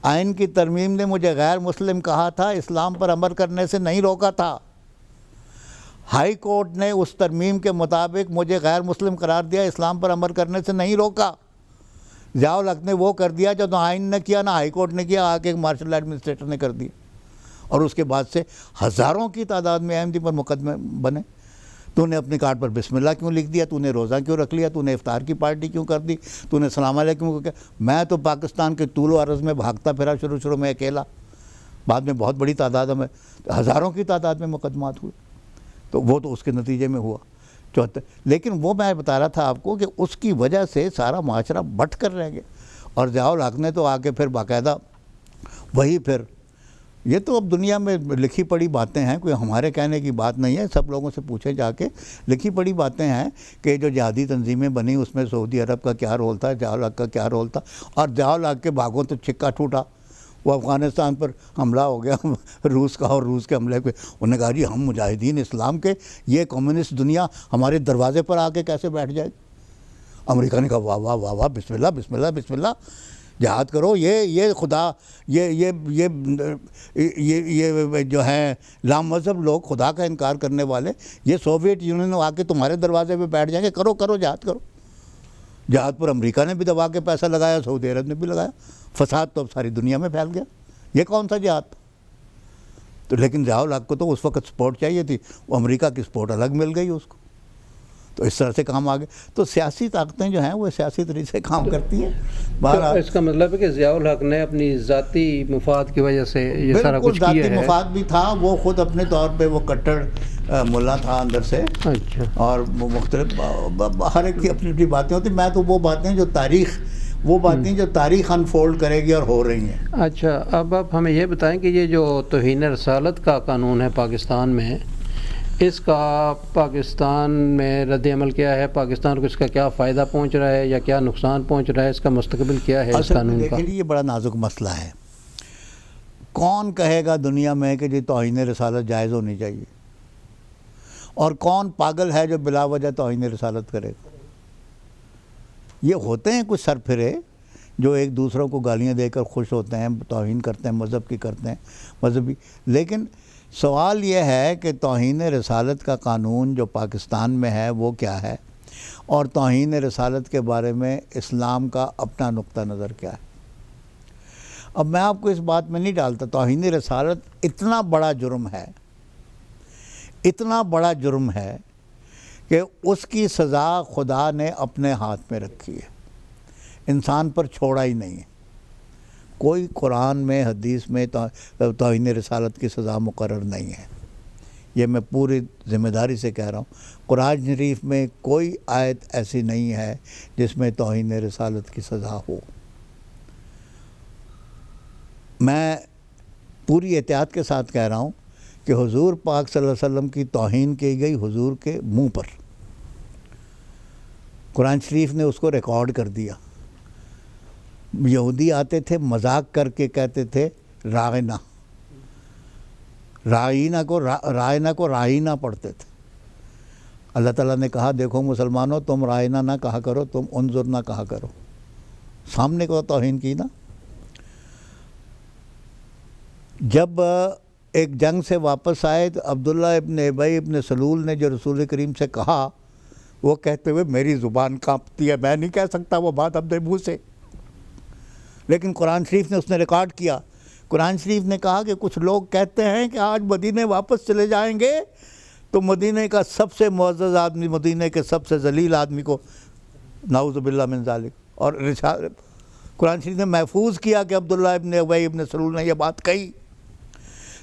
آئین کی ترمیم نے مجھے غیر مسلم کہا تھا، اسلام پر عمل کرنے سے نہیں روکا تھا۔ ہائی کورٹ نے اس ترمیم کے مطابق مجھے غیر مسلم قرار دیا، اسلام پر عمل کرنے سے نہیں روکا۔ ضیاء الحق نے وہ کر دیا جو نہ آئین نے کیا نہ ہائی کورٹ نے کیا، آگے مارشل ایڈمنسٹریٹر نے کر دیا، اور اس کے بعد سے ہزاروں کی تعداد میں احمدی پر مقدمے بنے۔ تو نے اپنی کارڈ پر بسم اللہ کیوں لکھ دیا، تو نے روزہ کیوں رکھ لیا، تو نے افطار کی پارٹی کیوں کر دی، تو نے سلام علیکم کیوں کیا۔ میں تو پاکستان کے طول و عرض میں بھاگتا پھرا شروع میں اکیلا، بعد میں بہت بڑی تعداد میں ہزاروں کی تعداد میں مقدمات ہوئے، تو وہ تو اس کے نتیجے میں ہوا 74۔ لیکن وہ میں بتا رہا تھا آپ کو کہ اس کی وجہ سے سارا معاشرہ بٹ کر رہ گیا، اور ضیاء الحق نے تو آ کے پھر باقاعدہ وہی پھر یہ تو اب دنیا میں لکھی پڑھی باتیں ہیں، کوئی ہمارے کہنے کی بات نہیں ہے، سب لوگوں سے پوچھے جا کے، لکھی پڑھی باتیں ہیں کہ جو جہادی تنظیمیں بنی اس میں سعودی عرب کا کیا رول تھا، ضیاء الحق کا کیا رول تھا، اور ضیاء الحق کے بھاگوں تو چھکا ٹوٹا، وہ افغانستان پر حملہ ہو گیا روس کا، اور روس کے حملے پہ انہوں نے کہا جی ہم مجاہدین اسلام کے یہ کمیونسٹ دنیا ہمارے دروازے پر آ کے کیسے بیٹھ جائے۔ امریکہ نے کہا واہ واہ واہ واہ، بسم اللہ بسم اللہ بسم اللہ، جہاد کرو، یہ خدا یہ جو ہے لام مذہب لوگ، خدا کا انکار کرنے والے، یہ سوویت یونین آ کے تمہارے دروازے پہ بیٹھ جائیں گے، کرو کرو جہاد کرو۔ جہاد پر امریکہ نے بھی دبا کے پیسہ لگایا، سعودی عرب نے بھی لگایا، فساد تو اب ساری دنیا میں پھیل گیا، یہ کون سا جہاد؟ تو لیکن ضیاء الحق کو تو اس وقت سپورٹ چاہیے تھی، وہ امریکہ کی سپورٹ الگ مل گئی اس کو، تو اس طرح سے کام آگے۔ تو سیاسی طاقتیں جو ہیں وہ سیاسی طریقے سے کام کرتی ہیں۔ تو اس کا مطلب ہے کہ ضیاء الحق نے اپنی ذاتی مفاد کی وجہ سے یہ سارا کچھ کیا ہے۔ ذاتی مفاد بھی تھا، وہ خود اپنے طور پہ وہ کٹڑ ملا تھا اندر سے، اچھا، اور مختلف ہر ایک کی اپنی اپنی باتیں ہوتی، میں تو وہ باتیں جو تاریخ انفولڈ کرے گی اور ہو رہی ہیں۔ اچھا، اب آپ ہمیں یہ بتائیں کہ یہ جو توہین رسالت کا قانون ہے پاکستان میں، اس کا پاکستان میں رد عمل کیا ہے؟ پاکستان کو اس کا کیا فائدہ پہنچ رہا ہے یا کیا نقصان پہنچ رہا ہے؟ اس کا مستقبل کیا ہے اس قانون کا؟ دیکھیں یہ بڑا نازک مسئلہ ہے۔ کون کہے گا دنیا میں کہ جی توہین رسالت جائز ہونی چاہیے، اور کون پاگل ہے جو بلا وجہ توہین رسالت کرے گا؟ یہ ہوتے ہیں کچھ سرپھرے جو ایک دوسروں کو گالیاں دے کر خوش ہوتے ہیں، توہین کرتے ہیں، مذہب کی کرتے ہیں، مذہبی۔ لیکن سوال یہ ہے کہ توہین رسالت کا قانون جو پاکستان میں ہے وہ کیا ہے، اور توہین رسالت کے بارے میں اسلام کا اپنا نقطہ نظر کیا ہے۔ اب میں آپ کو اس بات میں نہیں ڈالتا، توہین رسالت اتنا بڑا جرم ہے، اتنا بڑا جرم ہے کہ اس کی سزا خدا نے اپنے ہاتھ میں رکھی ہے، انسان پر چھوڑا ہی نہیں ہے۔ کوئی قرآن میں، حدیث میں توہین رسالت کی سزا مقرر نہیں ہے، یہ میں پوری ذمہ داری سے کہہ رہا ہوں، قرآن شریف میں کوئی آیت ایسی نہیں ہے جس میں توہین رسالت کی سزا ہو۔ میں پوری احتیاط کے ساتھ کہہ رہا ہوں کہ حضور پاک صلی اللہ علیہ وسلم کی توہین کی گئی حضور کے منہ پر، قرآن شریف نے اس کو ریکارڈ کر دیا۔ یہودی آتے تھے مذاق کر کے کہتے تھے رائنا، رائنا کو رائنا پڑھتے تھے۔ اللہ تعالیٰ نے کہا دیکھو مسلمانوں، تم رائنا نہ کہا کرو، تم انظر نہ کہا کرو، سامنے کو توہین کی نا۔ جب ایک جنگ سے واپس آئے تو عبداللہ ابن ابی ابن سلول نے جو رسول کریم سے کہا، وہ کہتے ہوئے میری زبان کانپتی ہے، میں نہیں کہہ سکتا وہ بات اپنے منہ سے، لیکن قرآن شریف نے اس نے ریکارڈ کیا۔ قرآن شریف نے کہا کہ کچھ لوگ کہتے ہیں کہ آج مدینے واپس چلے جائیں گے تو مدینے کا سب سے معزز آدمی، مدینے کے سب سے ذلیل آدمی کو نعوذ باللہ من ذالک، اور قرآن شریف نے محفوظ کیا کہ عبداللہ ابن ابی ابن سلول نے یہ بات کہی۔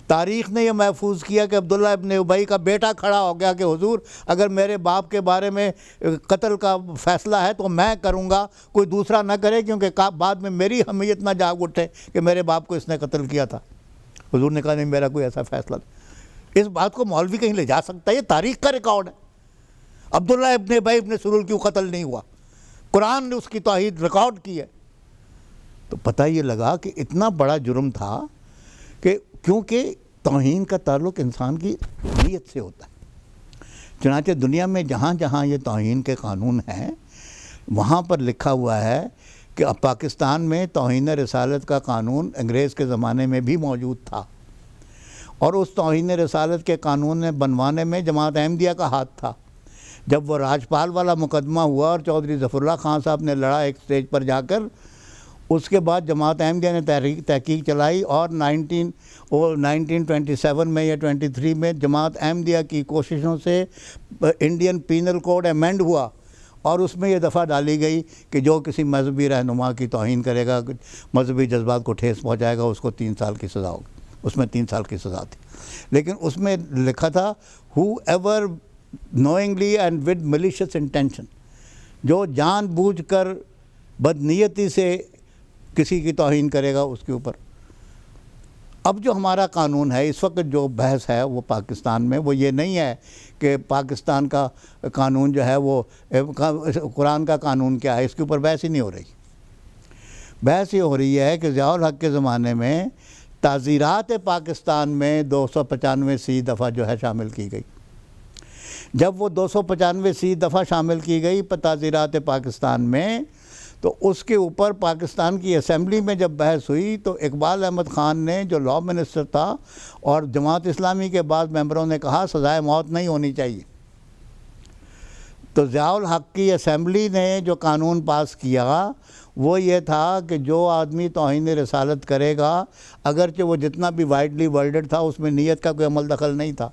تاریخ نے یہ محفوظ کیا کہ عبداللہ ابن ابی کا بیٹا کھڑا ہو گیا کہ حضور اگر میرے باپ کے بارے میں قتل کا فیصلہ ہے تو میں کروں گا، کوئی دوسرا نہ کرے، کیونکہ بعد میں میری حمیت نہ جاگ اٹھے کہ میرے باپ کو اس نے قتل کیا تھا۔ حضور نے کہا نہیں، میرا کوئی ایسا فیصلہ نہیں۔ اس بات کو مولوی کہیں لے جا سکتا ہے؟ یہ تاریخ کا ریکارڈ ہے۔ عبداللہ ابن ابی ابن سلول کیوں قتل نہیں ہوا؟ قرآن نے اس کی توحید ریکارڈ کی ہے۔ تو پتہ یہ لگا کہ اتنا بڑا جرم تھا کہ کیونکہ توہین کا تعلق انسان کی نیت سے ہوتا ہے۔ چنانچہ دنیا میں جہاں جہاں یہ توہین کے قانون ہیں وہاں پر لکھا ہوا ہے کہ اب پاکستان میں توہین رسالت کا قانون انگریز کے زمانے میں بھی موجود تھا، اور اس توہین رسالت کے قانون نے بنوانے میں جماعت احمدیہ کا ہاتھ تھا۔ جب وہ راجپال والا مقدمہ ہوا اور چودھری ظفر اللہ خان صاحب نے لڑا ایک سٹیج پر جا کر، اس کے بعد جماعت احمدیہ نے تحقیق چلائی، اور 1927 میں یا 23 میں جماعت احمدیہ کی کوششوں سے انڈین پینل کوڈ امینڈ ہوا، اور اس میں یہ دفعہ ڈالی گئی کہ جو کسی مذہبی رہنما کی توہین کرے گا، مذہبی جذبات کو ٹھیس پہنچائے گا، اس کو 3 سال کی سزا ہوگی۔ اس میں 3 سال کی سزا تھی، لیکن اس میں لکھا تھا whoever knowingly and with malicious intention، جو جان بوجھ کر بدنیتی سے کسی کی توہین کرے گا اس کے اوپر۔ اب جو ہمارا قانون ہے اس وقت جو بحث ہے وہ پاکستان میں، وہ یہ نہیں ہے کہ پاکستان کا قانون جو ہے وہ قرآن کا قانون کیا ہے، اس کے اوپر بحث ہی نہیں ہو رہی۔ بحث یہ ہو رہی ہے کہ ضیاء الحق کے زمانے میں تعزیرات پاکستان میں 295 دفعہ جو ہے شامل کی گئی۔ جب وہ 295 دفعہ شامل کی گئی تعزیرات پاکستان میں، تو اس کے اوپر پاکستان کی اسمبلی میں جب بحث ہوئی تو اقبال احمد خان نے جو لاء منسٹر تھا اور جماعت اسلامی کے بعض ممبروں نے کہا سزائے موت نہیں ہونی چاہیے۔ تو ضیاء الحق کی اسمبلی نے جو قانون پاس کیا وہ یہ تھا کہ جو آدمی توہین رسالت کرے گا، اگرچہ وہ جتنا بھی وائڈلی ورلڈڈ تھا اس میں نیت کا کوئی عمل دخل نہیں تھا،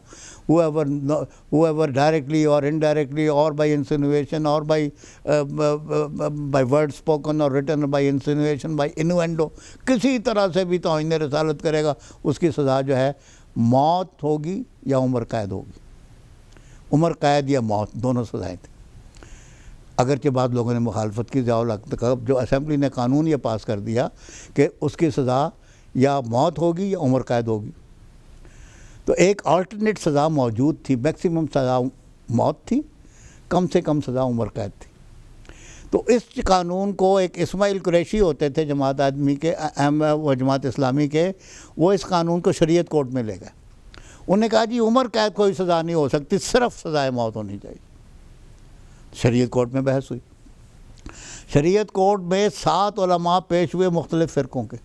whoever directly or indirectly or by insinuation or by word spoken or written, by insinuation, by innuendo، کسی طرح سے بھی توہین رسالت کرے گا اس کی سزا جو ہے موت ہوگی یا عمر قید ہوگی۔ عمر قید یا موت دونوں سزائیں تھیں۔ اگرچہ بعض لوگوں نے مخالفت کی، ضیاء الحق جو اسمبلی نے قانون یہ پاس کر دیا کہ اس کی سزا یا موت ہوگی یا عمر قید ہوگی، تو ایک آلٹرنیٹ سزا موجود تھی۔ میکسیمم سزا موت تھی، کم سے کم سزا عمر قید تھی۔ تو اس قانون کو ایک اسماعیل قریشی ہوتے تھے جماعت آدمی کے وہ جماعت اسلامی کے، وہ اس قانون کو شریعت کورٹ میں لے گئے۔ انہوں نے کہا جی عمر قید کوئی سزا نہیں ہو سکتی، صرف سزائے موت ہونی چاہیے۔ شریعت کورٹ میں بحث ہوئی۔ شریعت کورٹ میں 7 علماء پیش ہوئے مختلف فرقوں کے،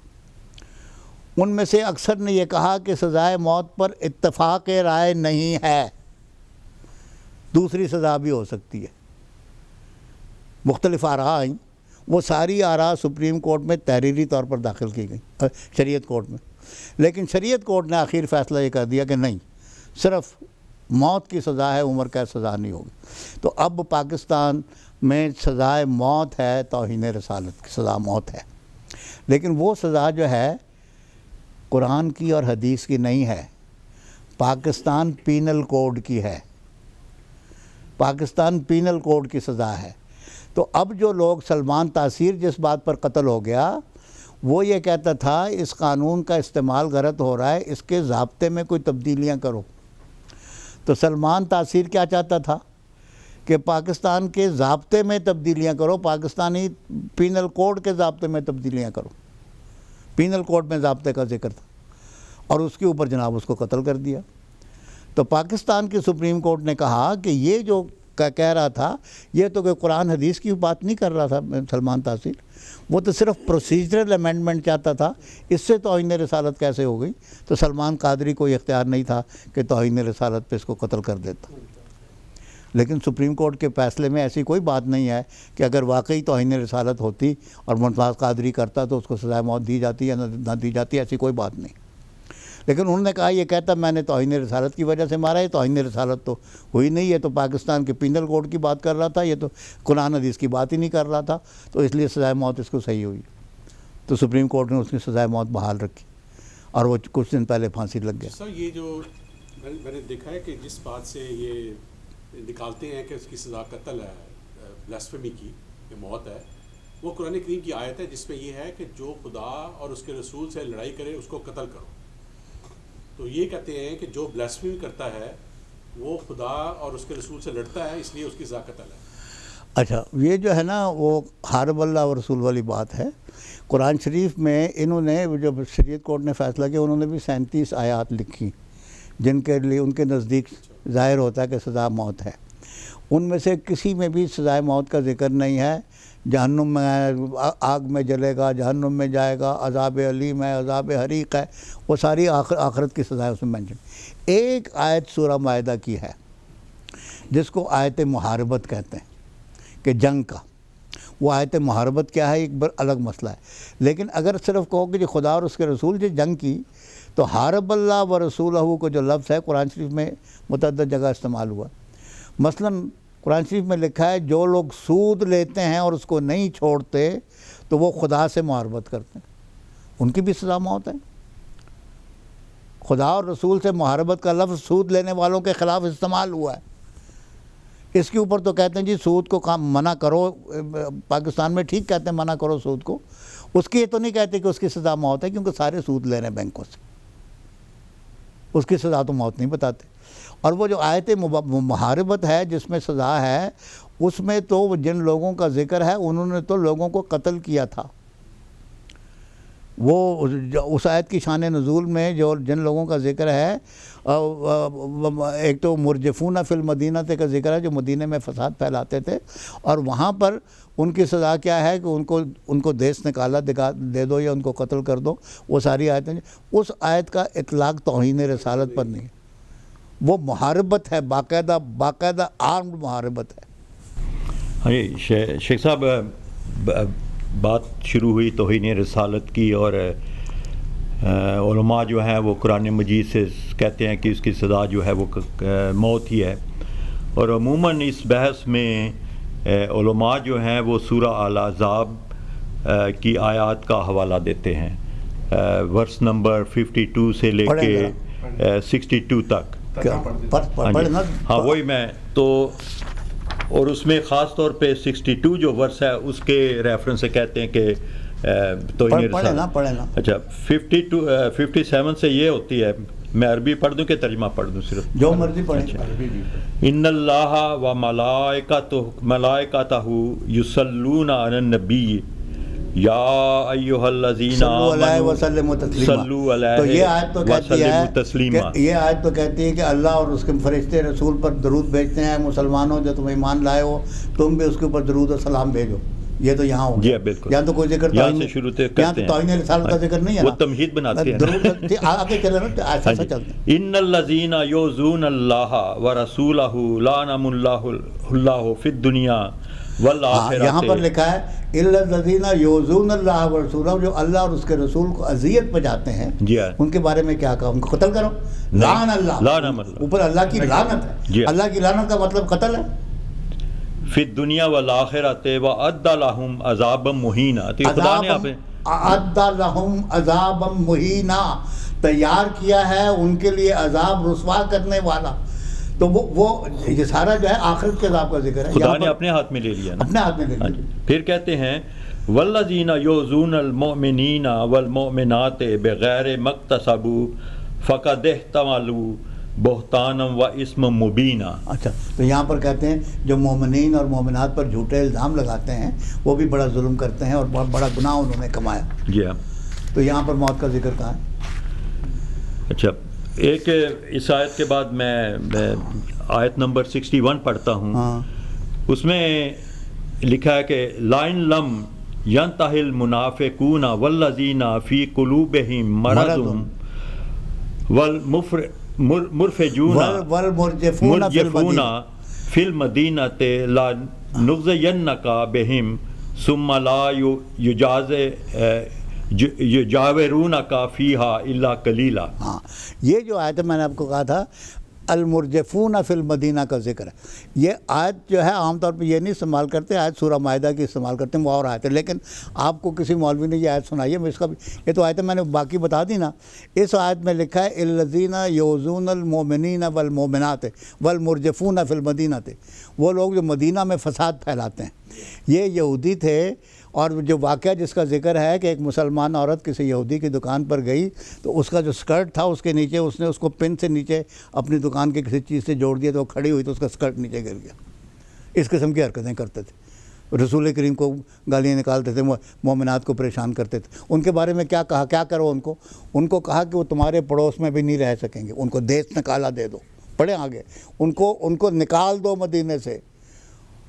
ان میں سے اکثر نے یہ کہا کہ سزائے موت پر اتفاق رائے نہیں ہے، دوسری سزا بھی ہو سکتی ہے۔ مختلف آراء آئیں، وہ ساری آراء سپریم کورٹ میں تحریری طور پر داخل کی گئیں شریعت کورٹ میں، لیکن شریعت کورٹ نے آخر فیصلہ یہ کر دیا کہ نہیں، صرف موت کی سزا ہے، عمر قید سزا نہیں ہوگی۔ تو اب پاکستان میں سزائے موت ہے، توہین رسالت کی سزا موت ہے، لیکن وہ سزا جو ہے قرآن کی اور حدیث کی نہیں ہے۔ پاکستان پینل کوڈ کی ہے، پاکستان پینل کوڈ کی سزا ہے۔ تو اب جو لوگ سلمان تاثیر جس بات پر قتل ہو گیا وہ یہ کہتا تھا اس قانون کا استعمال غلط ہو رہا ہے، اس کے ضابطے میں کوئی تبدیلیاں کرو۔ تو سلمان تاثیر کیا چاہتا تھا کہ پاکستان کے ضابطے میں تبدیلیاں کرو، پاکستانی پینل کوڈ کے ضابطے میں تبدیلیاں کرو۔ پینل کوڈ میں ضابطے کا ذکر تھا اور اس کے اوپر جناب اس کو قتل کر دیا۔ تو پاکستان کی سپریم کورٹ نے کہا کہ یہ جو کہہ رہا تھا یہ تو کہ قرآن حدیث کی بات نہیں کر رہا تھا سلمان تاثیر، وہ تو صرف پروسیجرل امینڈمنٹ چاہتا تھا، اس سے توہین رسالت کیسے ہو گئی؟ تو سلمان قادری کو اختیار نہیں تھا کہ توہین رسالت پہ اس کو قتل کر دیتا۔ لیکن سپریم کورٹ کے فیصلے میں ایسی کوئی بات نہیں ہے کہ اگر واقعی توہین رسالت ہوتی اور ممتاز قادری کرتا تو اس کو سزائے موت دی جاتی یا نہ دی جاتی، ایسی کوئی بات نہیں۔ لیکن انہوں نے کہا یہ کہتا میں نے توہین رسالت کی وجہ سے مارا ہے، توہین رسالت تو ہوئی نہیں، یہ تو پاکستان کے پینل کوڈ کی بات کر رہا تھا، یہ تو قرآن حدیث کی بات ہی نہیں کر رہا تھا، تو اس لیے سزائے موت اس کو صحیح ہوئی۔ تو سپریم کورٹ نے اس کی سزائے موت بحال رکھی اور وہ کچھ دن پہلے پھانسی لگ گیا۔ سر یہ جو میں نے دیکھا ہے کہ جس بات سے یہ نکالتے ہیں کہ اس کی سزا قتل ہے، بلاسفیمی کی، یہ موت ہے، وہ قرآن کریم کی آیت ہے جس میں یہ ہے کہ جو خدا اور اس کے رسول سے لڑائی کرے اس کو قتل کرو۔ تو یہ کہتے ہیں کہ جو بلاسفیمی کرتا ہے وہ خدا اور اس کے رسول سے لڑتا ہے، اس لیے اس کی سزا قتل ہے۔ اچھا، یہ جو ہے نا وہ حارب اللہ و رسول والی بات ہے۔ قرآن شریف میں انہوں نے جب شریعت کورٹ نے فیصلہ کیا انہوں نے بھی 37 آیات لکھی جن کے لیے ان کے نزدیک ظاہر ہوتا ہے کہ سزا موت ہے۔ ان میں سے کسی میں بھی سزائے موت کا ذکر نہیں ہے۔ جہنم میں آگ میں جلے گا، جہنم میں جائے گا، عذاب علیم ہے، عذاب حریق ہے، وہ ساری آخرت کی سزائے اس میں مینشن۔ ایک آیت سورہ مائدہ کی ہے جس کو آیت محاربت کہتے ہیں کہ جنگ کا، وہ آیت محاربت کیا ہے ایک الگ مسئلہ ہے۔ لیکن اگر صرف کہو کہ خدا اور اس کے رسول جو جنگ کی، تو حارب اللہ و رسولہ کو جو لفظ ہے قرآن شریف میں متعدد جگہ استعمال ہوا۔ مثلاً قرآن شریف میں لکھا ہے جو لوگ سود لیتے ہیں اور اس کو نہیں چھوڑتے تو وہ خدا سے محاربت کرتے ہیں، ان کی بھی سزا موت ہے۔ خدا اور رسول سے محاربت کا لفظ سود لینے والوں کے خلاف استعمال ہوا ہے۔ اس کے اوپر تو کہتے ہیں جی سود کو منع کرو، پاکستان میں ٹھیک کہتے ہیں منع کرو سود کو، اس کی یہ تو نہیں کہتے کہ اس کی سزا موت ہے، کیونکہ سارے سود لے رہے ہیں بینکوں سے، اس کی سزا تو موت نہیں بتاتے۔ اور وہ جو آیت محاربت ہے جس میں سزا ہے، اس میں تو جن لوگوں کا ذکر ہے انہوں نے تو لوگوں کو قتل کیا تھا۔ وہ اس آیت کی شان نزول میں جو جن لوگوں کا ذکر ہے، ایک تو مرجفون فی المدینہ کا ذکر ہے جو مدینہ میں فساد پھیلاتے تھے، اور وہاں پر ان کی سزا کیا ہے کہ ان کو دیس نکالا دے دو یا ان کو قتل کر دو۔ وہ ساری آیتیں، اس آیت کا اطلاق توہین رسالت پر نہیں ہے، وہ محاربت ہے، باقاعدہ آرمڈ محاربت ہے۔ ہاں جی شیخ صاحب، بات شروع ہوئی توہین رسالت کی، اور علماء جو ہیں وہ قرآن مجید سے کہتے ہیں کہ اس کی سزا جو ہے وہ موت ہی ہے، اور عموماً اس بحث میں علماء جو ہیں وہ سورہ الاحزاب کی آیات کا حوالہ دیتے ہیں، ورس نمبر 52 سے لے کے 62 تک۔ ہاں وہی میں تو، اور اس میں خاص طور پہ 62 جو ورس ہے اس کے ریفرنس سے کہتے ہیں کہ توہین رسالت۔ اچھا 57 سے یہ ہوتی ہے، میں عربی پڑھ دوں کہ ترجمہ پڑھ دوں؟ صرف جو مرضی پڑھیں۔ ان اللہ و ملائکتہ یصلون علی النبی یا ایھا الذین آمنوا صلوا علیہ تو یہ آیت تو کہتی ہے تسلیما، یہ آیت تو کہتی ہے کہ اللہ اور اس کے فرشتے رسول پر درود بھیجتے ہیں، مسلمانوں جو تم ایمان لائے ہو تم بھی اس کے اوپر درود و سلام بھیجو۔ یہ تو یہاں ہو جی بالکل، یہاں تو کوئی ذکر یہاں سے شروع کرتے ہیں، توہین رسالت کا ذکر نہیں ہے، وہ تمہید بناتے ہیں۔ آگے چلے نا، ایسا چلتے ہیں۔ ان الذین یؤذون اللہ ورسولہ لعنهم اللہ فی الدنیا والآخرہ۔ یہاں پر لکھا ہے الا الذین یؤذون اللہ ورسولہ، جو اللہ اور اس کے رسول کو اذیت پہنچاتے ہیں، ان کے بارے میں کیا کہا؟ ان کو قتل کرو۔ لعن اللہ، اوپر اللہ کی لعنت ہے۔ اللہ کی لعنت کا مطلب قتل ہے۔ فی الدنیا والآخرۃ وأعد لهم عذابا مہینا، تو خدا نے آپ اعد لهم عذابا مہینا، تیار کیا ہے ان کے لیے عذاب رسوا کرنے والا. تو وہ یہ سارا جو ہے آخرت کے عذاب کا ذکر ہے. خدا نے اپنے ہاتھ میں لے لیا نا. اپنے ہاتھ میں لے لیا. پھر کہتے ہیں والذین یؤذون المؤمنین والمؤمنات بغیر مکتسبوا فقد احتملوا بہتانا و اسم مبینا. اچھا، تو یہاں پر کہتے ہیں جو مومنین اور مومنات پر جھوٹے الزام لگاتے ہیں وہ بھی بڑا ظلم کرتے ہیں اور بہت بڑا گناہ انہوں نے کمایا. جی ہاں. تو یہاں پر موت کا ذکر کہاں ہے؟ اچھا، ایک اس آیت کے بعد میں آیت نمبر 61 پڑھتا ہوں. ہاں. اس میں لکھا ہے کہ لائن لم ينتهي المنافقون والذین فی قلوبہم مرض والمرفجون والمرجفون فی المدینۃ لا نغزینک بہم ثم لا یجاورونک فیہا الا قلیلا. ہاں، یہ جو آیت میں نے آپ کو کہا تھا المرجفون فی المدینہ کا ذکر ہے. یہ آیت جو ہے عام طور پہ یہ نہیں استعمال کرتے، آیت سورہ مائدہ کی استعمال کرتے ہیں، وہ اور آیت ہے. لیکن آپ کو کسی مولوی نے یہ آیت سنائی ہے، میں اس کا یہ تو آیت میں نے باقی بتا دی نا. اس آیت میں لکھا ہے الذین یؤذون المؤمنین والمؤمنات والمرجفون فی المدینہ. وہ لوگ جو مدینہ میں فساد پھیلاتے ہیں. یہ یہودی تھے، اور جو واقعہ جس کا ذکر ہے کہ ایک مسلمان عورت کسی یہودی کی دکان پر گئی تو اس کا جو سکرٹ تھا اس کے نیچے اس نے اس کو پن سے نیچے اپنی دکان کی کسی چیز سے جوڑ دیا، تو وہ کھڑی ہوئی تو اس کا سکرٹ نیچے گر گیا. اس قسم کی حرکتیں کرتے تھے. رسول کریم کو گالیاں نکالتے تھے، مومنات کو پریشان کرتے تھے. ان کے بارے میں کیا کہا؟ کیا کرو ان کو کہا کہ وہ تمہارے پڑوس میں بھی نہیں رہ سکیں گے، ان کو دیس نکالا دے دو. پڑھیں آگے، ان کو نکال دو مدینے سے،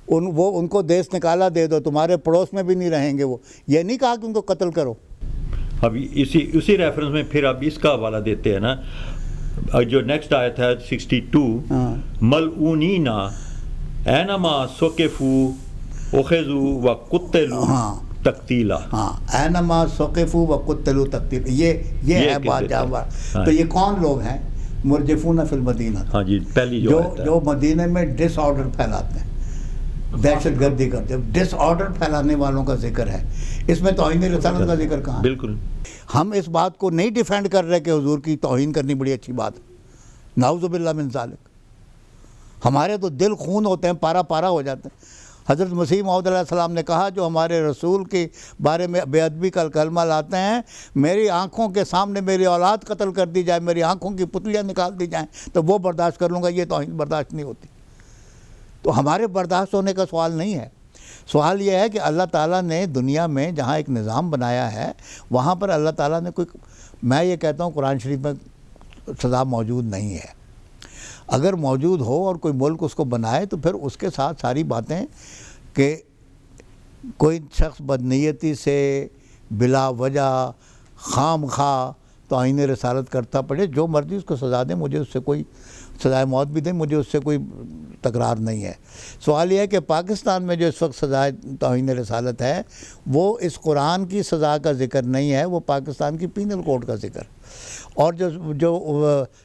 ان کو دیس نکالا دے دو، تمہارے پڑوس میں بھی نہیں رہیں گے. وہ یہ نہیں کہا کہ ان کو قتل کرو. اب اسی ریفرنس میں پھر اب اس کا حوالہ دیتے ہیں نا. جو نیکسٹ آیت ہے 62 ملعونین اینما ثقفوا اخذوا وقتلوا تقتیلا. ہاں، اینما ثقفوا وقتلوا تقتیلا. یہ ہے بات جہاں. تو یہ کون لوگ ہیں؟ مرجفون فی المدینہ. ہاں جی، پہلی جو مدینے میں ڈس آرڈر پھیلاتے ہیں، دہشت گردی کرتے ہیں. ڈس آرڈر پھیلانے والوں کا ذکر ہے. اس میں توہین رسالت کا ذکر کہاں ہے؟ بالکل. ہم اس بات کو نہیں ڈیفینڈ کر رہے کہ حضور کی توہین کرنی بڑی اچھی بات ہے. نعوذ باللہ من ذالک. ہمارے تو دل خون ہوتے ہیں، پارا پارا ہو جاتے ہیں. حضرت مسیح موعود علیہ السلام نے کہا جو ہمارے رسول کے بارے میں بے ادبی کا کلمہ لاتے ہیں، میری آنکھوں کے سامنے میری اولاد قتل کر دی جائے، میری آنکھوں کی پتلیاں نکال دی جائیں تو وہ برداشت کر لوں گا. یہ توہین برداشت نہیں ہوتی. تو ہمارے برداشت ہونے کا سوال نہیں ہے. سوال یہ ہے کہ اللہ تعالیٰ نے دنیا میں جہاں ایک نظام بنایا ہے وہاں پر اللہ تعالیٰ نے میں یہ کہتا ہوں قرآن شریف میں سزا موجود نہیں ہے. اگر موجود ہو اور کوئی ملک اس کو بنائے تو پھر اس کے ساتھ ساری باتیں کہ کوئی شخص بدنیتی سے بلا وجہ خام خواہ توہین رسالت کرتا پڑے، جو مرضی اس کو سزا دیں، مجھے اس سے کوئی سزائے موت بھی دیں، مجھے اس سے کوئی تکرار نہیں ہے. سوال یہ ہے کہ پاکستان میں جو اس وقت سزائے توہین رسالت ہے وہ اس قرآن کی سزا کا ذکر نہیں ہے، وہ پاکستان کی پینل کوڈ کا ذکر. اور جو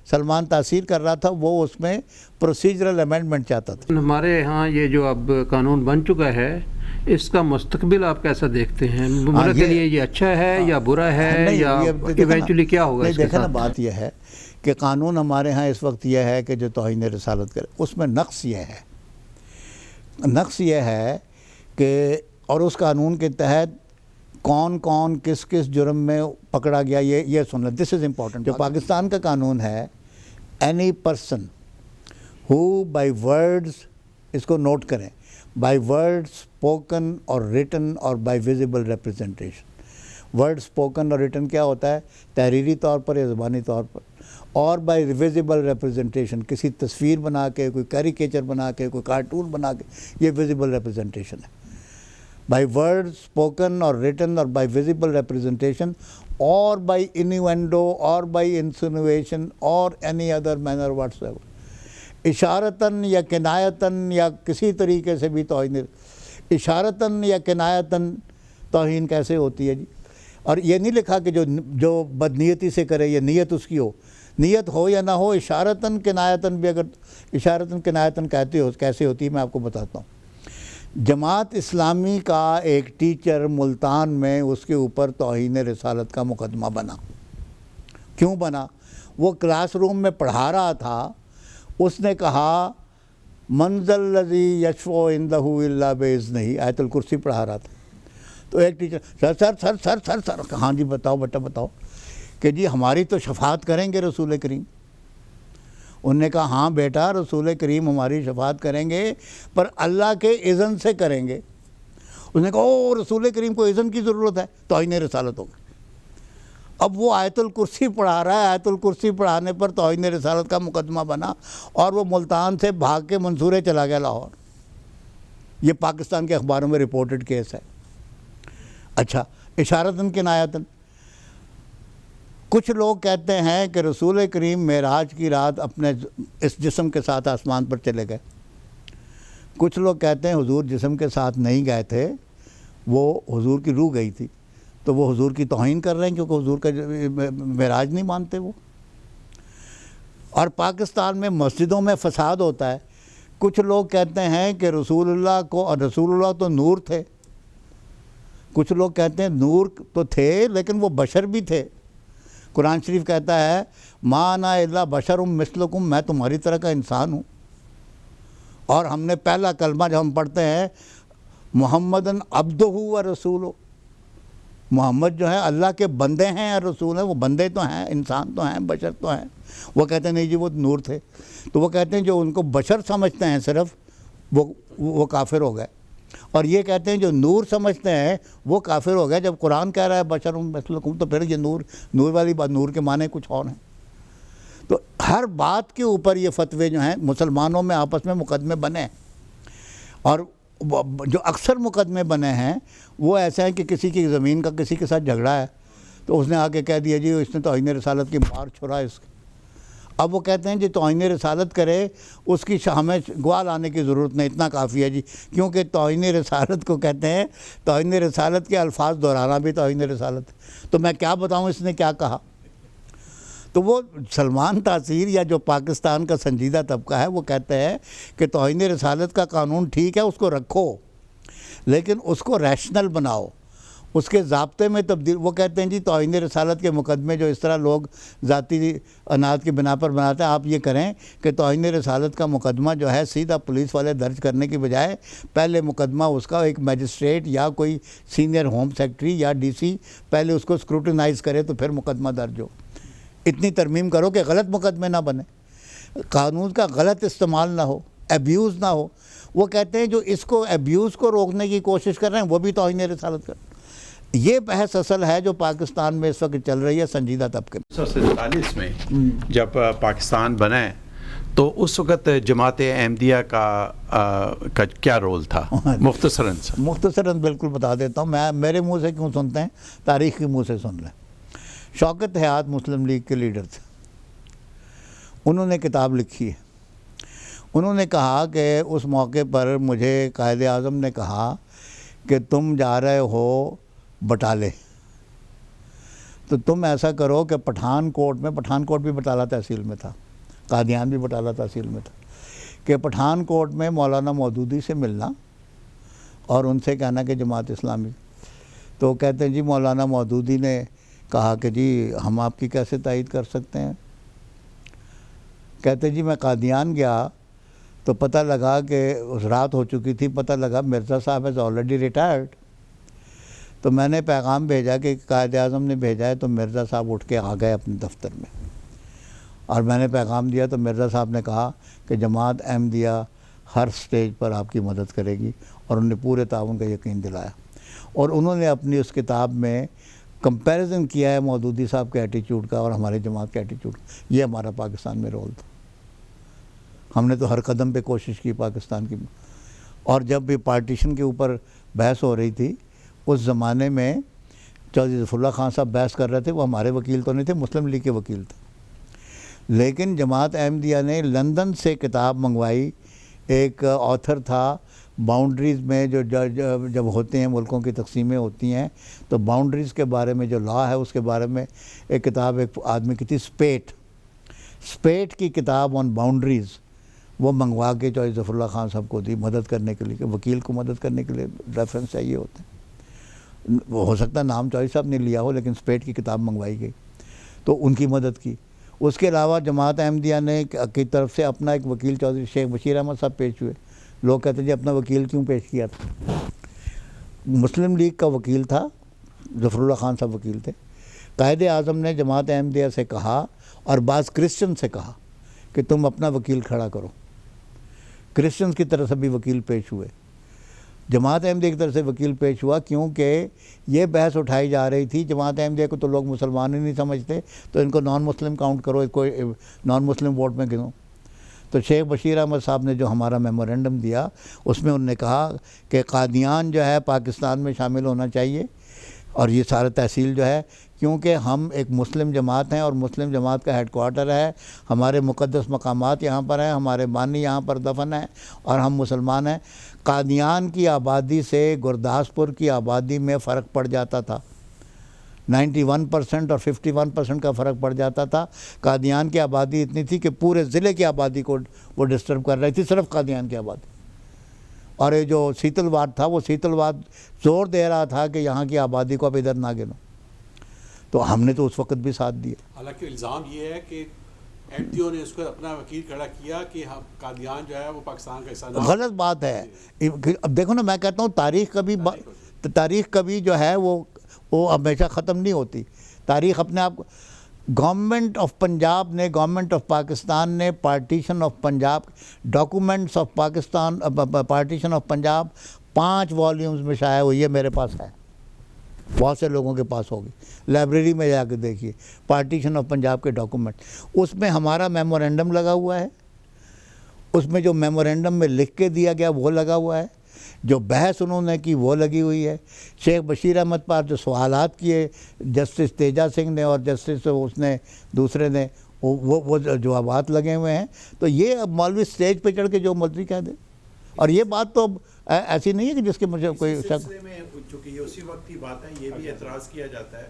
سلمان تاثیر کر رہا تھا وہ اس میں پروسیجرل امینڈمنٹ چاہتا تھا. ہمارے ہاں یہ جو اب قانون بن چکا ہے اس کا مستقبل آپ کیسا دیکھتے ہیں؟ ملک کے لیے یہ اچھا ہے یا برا ہے یا ایونچولی کیا ہوگا؟ دیکھیں نا، بات یہ ہے کہ قانون ہمارے ہاں اس وقت یہ ہے کہ جو توہین رسالت کرے اس میں نقص یہ ہے کہ اور اس قانون کے تحت کون کس جرم میں پکڑا گیا یہ سننا. This is important. جو پاکستان کا قانون ہے، any person who by words, اس کو نوٹ کریں، by word spoken or written or by visible representation. Word spoken or written کیا ہوتا ہے؟ تحریری طور پر یا زبانی طور پر. اور بائی ویزیبل ریپرزنٹیشن، کسی تصویر بنا کے، کوئی کیریکیچر بنا کے، کوئی کارٹون بنا کے، یہ ویزیبل ریپرزنٹیشن ہے. By word spoken or written or by visible representation or by innuendo or by insinuation or any other manner whatsoever. اشارتاً یا کنایتاً یا کسی طریقے سے بھی توہین، اشارتاً یا کنایتاً توہین کیسے ہوتی ہے جی؟ اور یہ نہیں لکھا کہ جو بدنیتی سے کرے یہ نیت اس کی ہو، نیت ہو یا نہ ہو، اشارتاً کنایتاً بھی اگر اشارتاً کنایتاً کہتے ہو کیسے ہوتی ہے میں آپ کو بتاتا ہوں. جماعت اسلامی کا ایک ٹیچر ملتان میں اس کے اوپر توہین رسالت کا مقدمہ بنا. کیوں بنا؟ وہ کلاس روم میں پڑھا رہا تھا، اس نے کہا من ذا الذی یشفع عندہ الا باذنہ، آیت الکرسی پڑھا رہا تھا۔ تو ایک ٹیچر سر ہاں جی بتاؤ بیٹا بتاؤ، کہ جی ہماری تو شفاعت کریں گے رسول کریم۔ انہوں نے کہا ہاں بیٹا رسول کریم ہماری شفاعت کریں گے، پر اللہ کے اذن سے کریں گے۔ اس نے کہا او رسول کریم کو اذن کی ضرورت ہے، توہین رسالت ہوگا۔ اب وہ آیت الکرسی پڑھا رہا ہے، آیت الکرسی پڑھانے پر توہین رسالت کا مقدمہ بنا، اور وہ ملتان سے بھاگ کے منصورے چلا گیا لاہور۔ یہ پاکستان کے اخباروں میں رپورٹڈ کیس ہے۔ اچھا، اشارتاً کنایتاً کچھ لوگ کہتے ہیں کہ رسول کریم معراج کی رات اپنے اس جسم کے ساتھ آسمان پر چلے گئے۔ کچھ لوگ کہتے ہیں حضور جسم کے ساتھ نہیں گئے تھے، وہ حضور کی روح گئی تھی، تو وہ حضور کی توہین کر رہے ہیں کیونکہ حضور کا معراج نہیں مانتے وہ۔ اور پاکستان میں مسجدوں میں فساد ہوتا ہے۔ کچھ لوگ کہتے ہیں کہ رسول اللہ کو، اور رسول اللہ تو نور تھے، کچھ لوگ کہتے ہیں نور تو تھے لیکن وہ بشر بھی تھے۔ قرآن شریف کہتا ہے ما انا الا بشر مثلکم، میں تمہاری طرح کا انسان ہوں۔ اور ہم نے پہلا کلمہ جب ہم پڑھتے ہیں محمدن عبدہ و رسولہ، محمد جو ہے اللہ کے بندے ہیں اور رسول ہیں، وہ بندے تو ہیں، انسان تو ہیں، بشر تو ہیں۔ وہ کہتے ہیں نہیں جی وہ نور تھے، تو وہ کہتے ہیں جو ان کو بشر سمجھتے ہیں صرف وہ کافر ہو گئے، اور یہ کہتے ہیں جو نور سمجھتے ہیں وہ کافر ہو گئے۔ جب قرآن کہہ رہا ہے بشر مثلکم، تو پھر یہ نور والی بات، نور کے معنی کچھ اور ہیں۔ تو ہر بات کے اوپر یہ فتوے جو ہیں مسلمانوں میں آپس میں مقدمے بنے، اور جو اکثر مقدمے بنے ہیں وہ ایسے ہیں کہ کسی کی زمین کا کسی کے ساتھ جھگڑا ہے، تو اس نے آ کے کہہ دیا جی اس نے توہین رسالت کی مار چھڑا اس کے۔ اب وہ کہتے ہیں جی توہین رسالت کرے اس کی ہمیں گواہ لانے کی ضرورت نہیں، اتنا کافی ہے جی، کیونکہ توہین رسالت کو کہتے ہیں، توہین رسالت کے الفاظ دہرانا بھی توہین رسالت ہے۔ تو میں کیا بتاؤں اس نے کیا کہا؟ تو وہ سلمان تاثیر یا جو پاکستان کا سنجیدہ طبقہ ہے وہ کہتے ہیں کہ توہین رسالت کا قانون ٹھیک ہے، اس کو رکھو، لیکن اس کو ریشنل بناؤ، اس کے ضابطے میں تبدیل۔ وہ کہتے ہیں جی توہین رسالت کے مقدمے جو اس طرح لوگ ذاتی عناد کی بنا پر بناتے ہیں، آپ یہ کریں کہ توہین رسالت کا مقدمہ جو ہے سیدھا پولیس والے درج کرنے کی بجائے پہلے مقدمہ اس کا ایک میجسٹریٹ یا کوئی سینئر ہوم سیکرٹری یا ڈی سی پہلے اس کو اسکروٹنائز کرے تو پھر مقدمہ درج ہو۔ اتنی ترمیم کرو کہ غلط مقدمے نہ بنے، قانون کا غلط استعمال نہ ہو، ایبیوز نہ ہو۔ وہ کہتے ہیں جو اس کو ایبیوز کو روکنے کی کوشش کر رہے ہیں وہ بھی توہین رسالت کر رہے ہیں۔ یہ بحث اصل ہے جو پاکستان میں اس وقت چل رہی ہے سنجیدہ طبقے میں۔ 1947 میں جب پاکستان بنے تو اس وقت جماعت احمدیہ کا کیا رول تھا؟ مختصراً بالکل بتا دیتا ہوں، میں میرے منہ سے کیوں سنتے ہیں، تاریخ کے منہ سے سن لیں۔ شوکت حیات مسلم لیگ کے لیڈر تھے، انہوں نے کتاب لکھی ہے۔ انہوں نے کہا کہ اس موقع پر مجھے قائد اعظم نے کہا کہ تم جا رہے ہو بٹالے، تو تم ایسا کرو کہ پٹھان کوٹ بھی بٹالہ تحصیل میں تھا، قادیان بھی بٹالہ تحصیل میں تھا، کہ پٹھان کوٹ میں مولانا مودودی سے ملنا اور ان سے کہنا کہ جماعت اسلامی۔ تو کہتے ہیں جی مولانا مودودی نے کہا کہ جی ہم آپ کی کیسے تائید کر سکتے ہیں؟ کہتے جی میں قادیان گیا تو پتہ لگا کہ اس رات ہو چکی تھی، پتہ لگا مرزا صاحب از آلریڈی ریٹائرڈ۔ تو میں نے پیغام بھیجا کہ قائد اعظم نے بھیجا ہے، تو مرزا صاحب اٹھ کے آ گئے اپنے دفتر میں، اور میں نے پیغام دیا تو مرزا صاحب نے کہا کہ جماعت احمدیہ ہر سٹیج پر آپ کی مدد کرے گی، اور انہوں نے پورے تعاون کا یقین دلایا۔ اور انہوں نے اپنی اس کتاب میں کمپیریزن کیا ہے مودودی صاحب کے ایٹیچیوڈ کا اور ہمارے جماعت کے ایٹیچیوڈ کا۔ یہ ہمارا پاکستان میں رول تھا، ہم نے تو ہر قدم پہ کوشش کی پاکستان کی۔ اور جب بھی پارٹیشن کے اوپر بحث ہو رہی تھی اس زمانے میں چودھری ظفر اللہ خان صاحب بحث کر رہے تھے، وہ ہمارے وکیل تو نہیں تھے، مسلم لیگ کے وکیل تھے، لیکن جماعت احمدیہ نے لندن سے کتاب منگوائی۔ ایک آتھر تھا باؤنڈریز میں جو جب ہوتے ہیں ملکوں کی تقسیمیں ہوتی ہیں تو باؤنڈریز کے بارے میں جو لا ہے اس کے بارے میں ایک کتاب ایک آدمی کی تھی، اسپیٹ کی کتاب آن باؤنڈریز، وہ منگوا کے چودھری ظفر اللہ خان صاحب کو دی مدد کرنے کے لیے، کہ وکیل کو مدد کرنے کے لیے ریفرنس چاہیے ہوتے ہیں۔ وہ ہو سکتا ہے نام چودھری صاحب نے لیا ہو، لیکن اسپیٹ کی کتاب منگوائی گئی۔ تو ان کی مدد کی. اس کے علاوہ جماعت احمدیہ نے کی طرف سے اپنا ایک وکیل چودھری شیخ بشیر احمد صاحب پیش ہوئے. لوگ کہتے ہیں جی اپنا وکیل کیوں پیش کیا تھا؟ مسلم لیگ کا وکیل تھا, ظفر اللہ خان صاحب وکیل تھے. قائد اعظم نے جماعت احمدیہ سے کہا اور بعض کرسچن سے کہا کہ تم اپنا وکیل کھڑا کرو. کرسچنز کی طرف سے بھی وکیل پیش ہوئے, جماعت احمدیہ کی طرف سے وکیل پیش ہوا, کیونکہ یہ بحث اٹھائی جا رہی تھی جماعت احمدیہ کو تو لوگ مسلمان ہی نہیں سمجھتے, تو ان کو نان مسلم کاؤنٹ کرو, اس کو نان مسلم ووٹ میں گنو. تو شیخ بشیر احمد صاحب نے جو ہمارا میمورنڈم دیا اس میں انہوں نے کہا کہ قادیان جو ہے پاکستان میں شامل ہونا چاہیے, اور یہ سارا تحصیل جو ہے, کیونکہ ہم ایک مسلم جماعت ہیں اور مسلم جماعت کا ہیڈ کوارٹر ہے, ہمارے مقدس مقامات یہاں پر ہیں, ہمارے بانی یہاں پر دفن ہیں اور ہم مسلمان ہیں. قادیان کی آبادی سے گرداسپور کی آبادی میں فرق پڑ جاتا تھا, 91% اور 51% کا فرق پڑ جاتا تھا. قادیان کی آبادی اتنی تھی کہ پورے ضلع کی آبادی کو وہ ڈسٹرب کر رہی تھی, صرف قادیان کی آبادی. اور یہ جو سیتل واد تھا, وہ سیتل واد زور دے رہا تھا کہ یہاں کی آبادی کو اب ادھر نہ گنو, تو ہم نے تو اس وقت بھی ساتھ دیا. حالانکہ الزام یہ ہے کہ احمدیوں نے اس کو اپنا وکیل کھڑا کیا کہ ہم قادیان جو ہے وہ پاکستان کا حصہ نہ. غلط بات ہے. اب دیکھو نا, میں کہتا ہوں تاریخ کبھی جو ہے وہ ہمیشہ ختم نہیں ہوتی. تاریخ اپنے آپ کو, گورنمنٹ آف پنجاب نے, گورنمنٹ آف پاکستان نے partition of Punjab, documents of Pakistan, partition of Punjab 5 volumes میں شائع ہوئی ہے, میرے پاس ہے, بہت سے لوگوں کے پاس ہوگی, لائبریری میں جا کے دیکھیے پارٹیشن آف پنجاب کے ڈاکومنٹ. اس میں ہمارا میمورنڈم لگا ہوا ہے, اس میں جو میمورنڈم میں لکھ کے دیا گیا وہ لگا ہوا ہے, جو بحث انہوں نے کی وہ لگی ہوئی ہے. شیخ بشیر احمد پر جو سوالات کیے جسٹس تیجا سنگھ نے اور جسٹس اس نے دوسرے نے, وہ جوابات لگے ہوئے ہیں. تو یہ اب مولوی اسٹیج پہ چڑھ کے جو مرضی کہہ دے, اور یہ بات تو اب ایسی نہیں ہے کہ جس کے مجھے کوئی شک. چونکہ یہ اسی وقت کی بات ہے, یہ بھی اعتراض کیا جاتا ہے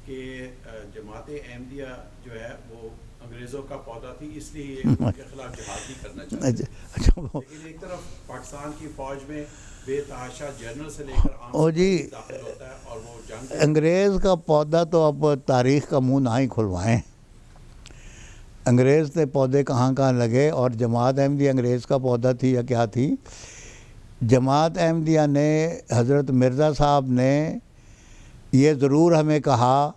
کہ جماعت احمدیہ جو ہے وہ انگریزوں کا پودا تھی, اس لیے ان کے خلاف جہاد نہیں کرنا چاہتے. لیکن ایک طرف پاکستان کی فوج میں بے تحاشا جنرل سے لے کر عام جی داخل ہوتا ہے اور وہ جنگ. انگریز کا پودا تو اب تاریخ کا منہ نہ ہی کھلوائیں. انگریز نے پودے کہاں کہاں لگے, اور جماعت احمدیہ انگریز کا پودا تھی یا کیا تھی؟ جماعت احمدیہ نے, حضرت مرزا صاحب نے یہ ضرور ہمیں کہا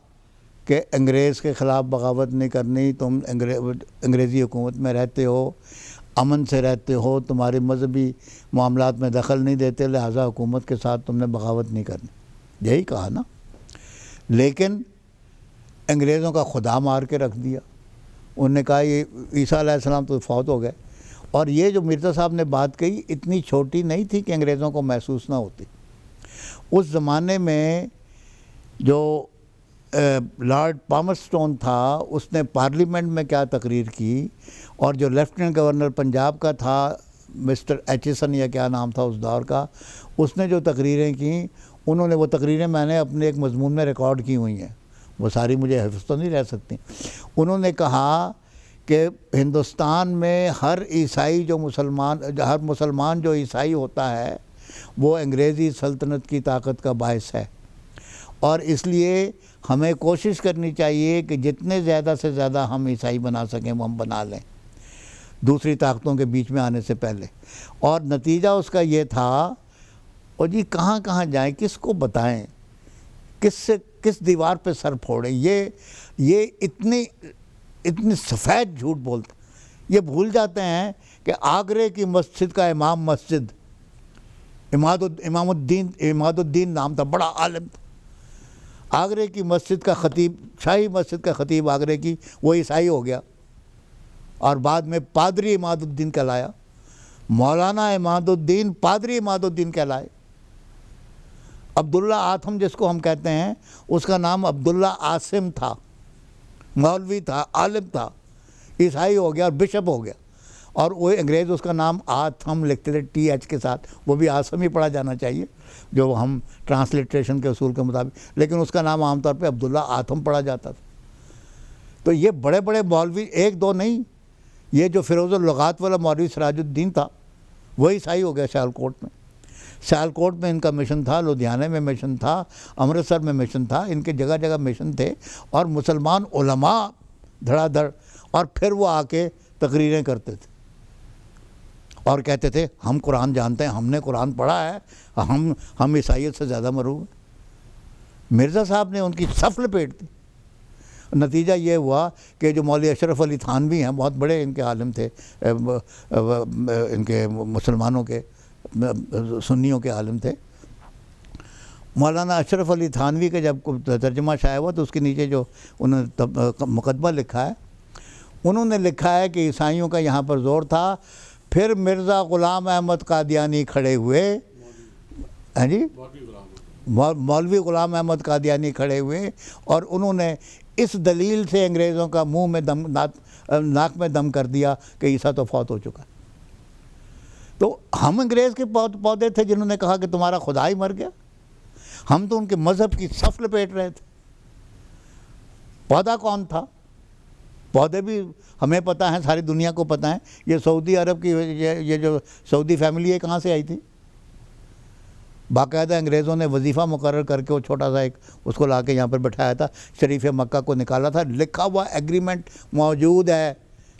کہ انگریز کے خلاف بغاوت نہیں کرنی, تم انگریزی حکومت میں رہتے ہو, امن سے رہتے ہو, تمہارے مذہبی معاملات میں دخل نہیں دیتے, لہٰذا حکومت کے ساتھ تم نے بغاوت نہیں کرنی, یہی کہا نا. لیکن انگریزوں کا خدا مار کے رکھ دیا. انہوں نے کہا یہ عیسیٰ علیہ السلام تو فوت ہو گئے. اور یہ جو مرزا صاحب نے بات کہی اتنی چھوٹی نہیں تھی کہ انگریزوں کو محسوس نہ ہوتی. اس زمانے میں جو لارڈ پامرسٹون تھا, اس نے پارلیمنٹ میں کیا تقریر کی, اور جو لیفٹیننٹ گورنر پنجاب کا تھا مسٹر ایچسن یا کیا نام تھا اس دور کا, اس نے جو تقریریں کیں, انہوں نے وہ تقریریں میں نے اپنے ایک مضمون میں ریکارڈ کی ہوئی ہیں, وہ ساری مجھے حفظ تو نہیں رہ سکتی. انہوں نے کہا کہ ہندوستان میں ہر مسلمان جو عیسائی ہوتا ہے وہ انگریزی سلطنت کی طاقت کا باعث ہے, اور اس لیے ہمیں کوشش کرنی چاہیے کہ جتنے زیادہ سے زیادہ ہم عیسائی بنا سکیں وہ ہم بنا لیں دوسری طاقتوں کے بیچ میں آنے سے پہلے. اور نتیجہ اس کا یہ تھا, اور جی کہاں کہاں جائیں, کس کو بتائیں, کس دیوار پہ سر پھوڑیں. یہ اتنی سفید جھوٹ بولتے, یہ بھول جاتے ہیں کہ آگرے کی مسجد کا امام مسجد اماد الدین نام تھا, بڑا عالم تھا. آگرے کی مسجد کا خطیب, شاہی مسجد کا خطیب آگرے کی, وہ عیسائی ہو گیا اور بعد میں پادری اماد الدین کہلایا. مولانا اماد الدین پادری اماد الدین کہلائے. عبداللہ آتھم جس کو ہم کہتے ہیں, اس کا نام عبداللہ عاصم تھا, مولوی تھا, عالم تھا, عیسائی ہو گیا اور بشپ ہو گیا. اور وہ انگریز اس کا نام آتھم لکھتے تھے TH کے ساتھ, وہ بھی آسم ہی پڑھا جانا چاہیے جو ہم ٹرانسلیٹریشن کے اصول کے مطابق, لیکن اس کا نام عام طور پہ عبداللہ آتھم پڑھا جاتا تھا. تو یہ بڑے بڑے مولوی, ایک دو نہیں, یہ جو فیروز اللغات والا مولوی سراج الدین تھا وہ عیسائی ہو گیا سیالکوٹ میں. سیالکوٹ میں ان کا مشن تھا، لدھیانے میں مشن تھا، امرتسر میں مشن تھا، ان کے جگہ جگہ مشن تھے، اور مسلمان علماء دھڑا دھڑ، اور پھر وہ آ کے تقریریں کرتے تھے اور کہتے تھے ہم قرآن جانتے ہیں، ہم نے قرآن پڑھا ہے، ہم عیسائیت سے زیادہ مرعوب ہیں۔ مرزا صاحب نے ان کی صف لپیٹ دی۔ نتیجہ یہ ہوا کہ جو مولوی اشرف علی تھانوی ہیں، بہت بڑے ان کے عالم تھے، ان کے مسلمانوں کے سنیوں کے عالم تھے، مولانا اشرف علی تھانوی کا جب ترجمہ شائع ہوا تو اس کے نیچے جو انہوں نے مقدمہ لکھا ہے، انہوں نے لکھا ہے کہ عیسائیوں کا یہاں پر زور تھا، پھر مرزا غلام احمد قادیانی کھڑے ہوئے، ہاں جی، مولوی غلام احمد قادیانی کھڑے ہوئے، اور انہوں نے اس دلیل سے انگریزوں کا منہ میں دم، ناک میں دم کر دیا کہ عیسیٰ تو فوت ہو چکا۔ تو ہم انگریز کے پودے تھے جنہوں نے کہا کہ تمہارا خدا ہی مر گیا، ہم تو ان کے مذہب کی صف لپیٹ رہے تھے۔ پودا کون تھا؟ پودے بھی ہمیں پتہ ہیں، ساری دنیا کو پتہ ہے۔ یہ سعودی عرب کی یہ جو سعودی فیملی ہے کہاں سے آئی تھی؟ باقاعدہ انگریزوں نے وظیفہ مقرر کر کے وہ چھوٹا سا ایک اس کو لا کے یہاں پر بٹھایا تھا، شریف مکہ کو نکالا تھا، لکھا ہوا ایگریمنٹ موجود ہے،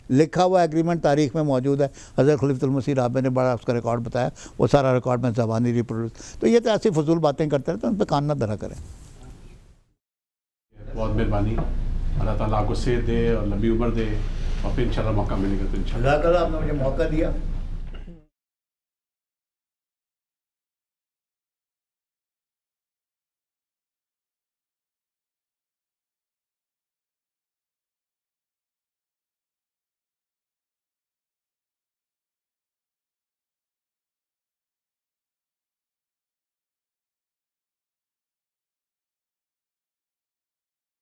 لکھا ہوا ایگریمنٹ تاریخ میں موجود ہے۔ حضرت خلیفۃ المسیح رابع نے بڑا اس کا ریکارڈ بتایا، وہ سارا ریکارڈ میں زبانی ریپروڈیوس۔ تو یہ تو ایسی فضول باتیں کرتے رہتے ہیں، ان پہ کان نہ دھرا کریں۔ بہت مہربانی، اللہ تعالیٰ آپ کو صحت دے اور لمبی عمر دے، اور پھر انشاءاللہ موقع ملے گا تو انشاءاللہ۔ اللہ تعالیٰ آپ نے مجھے موقع دیا۔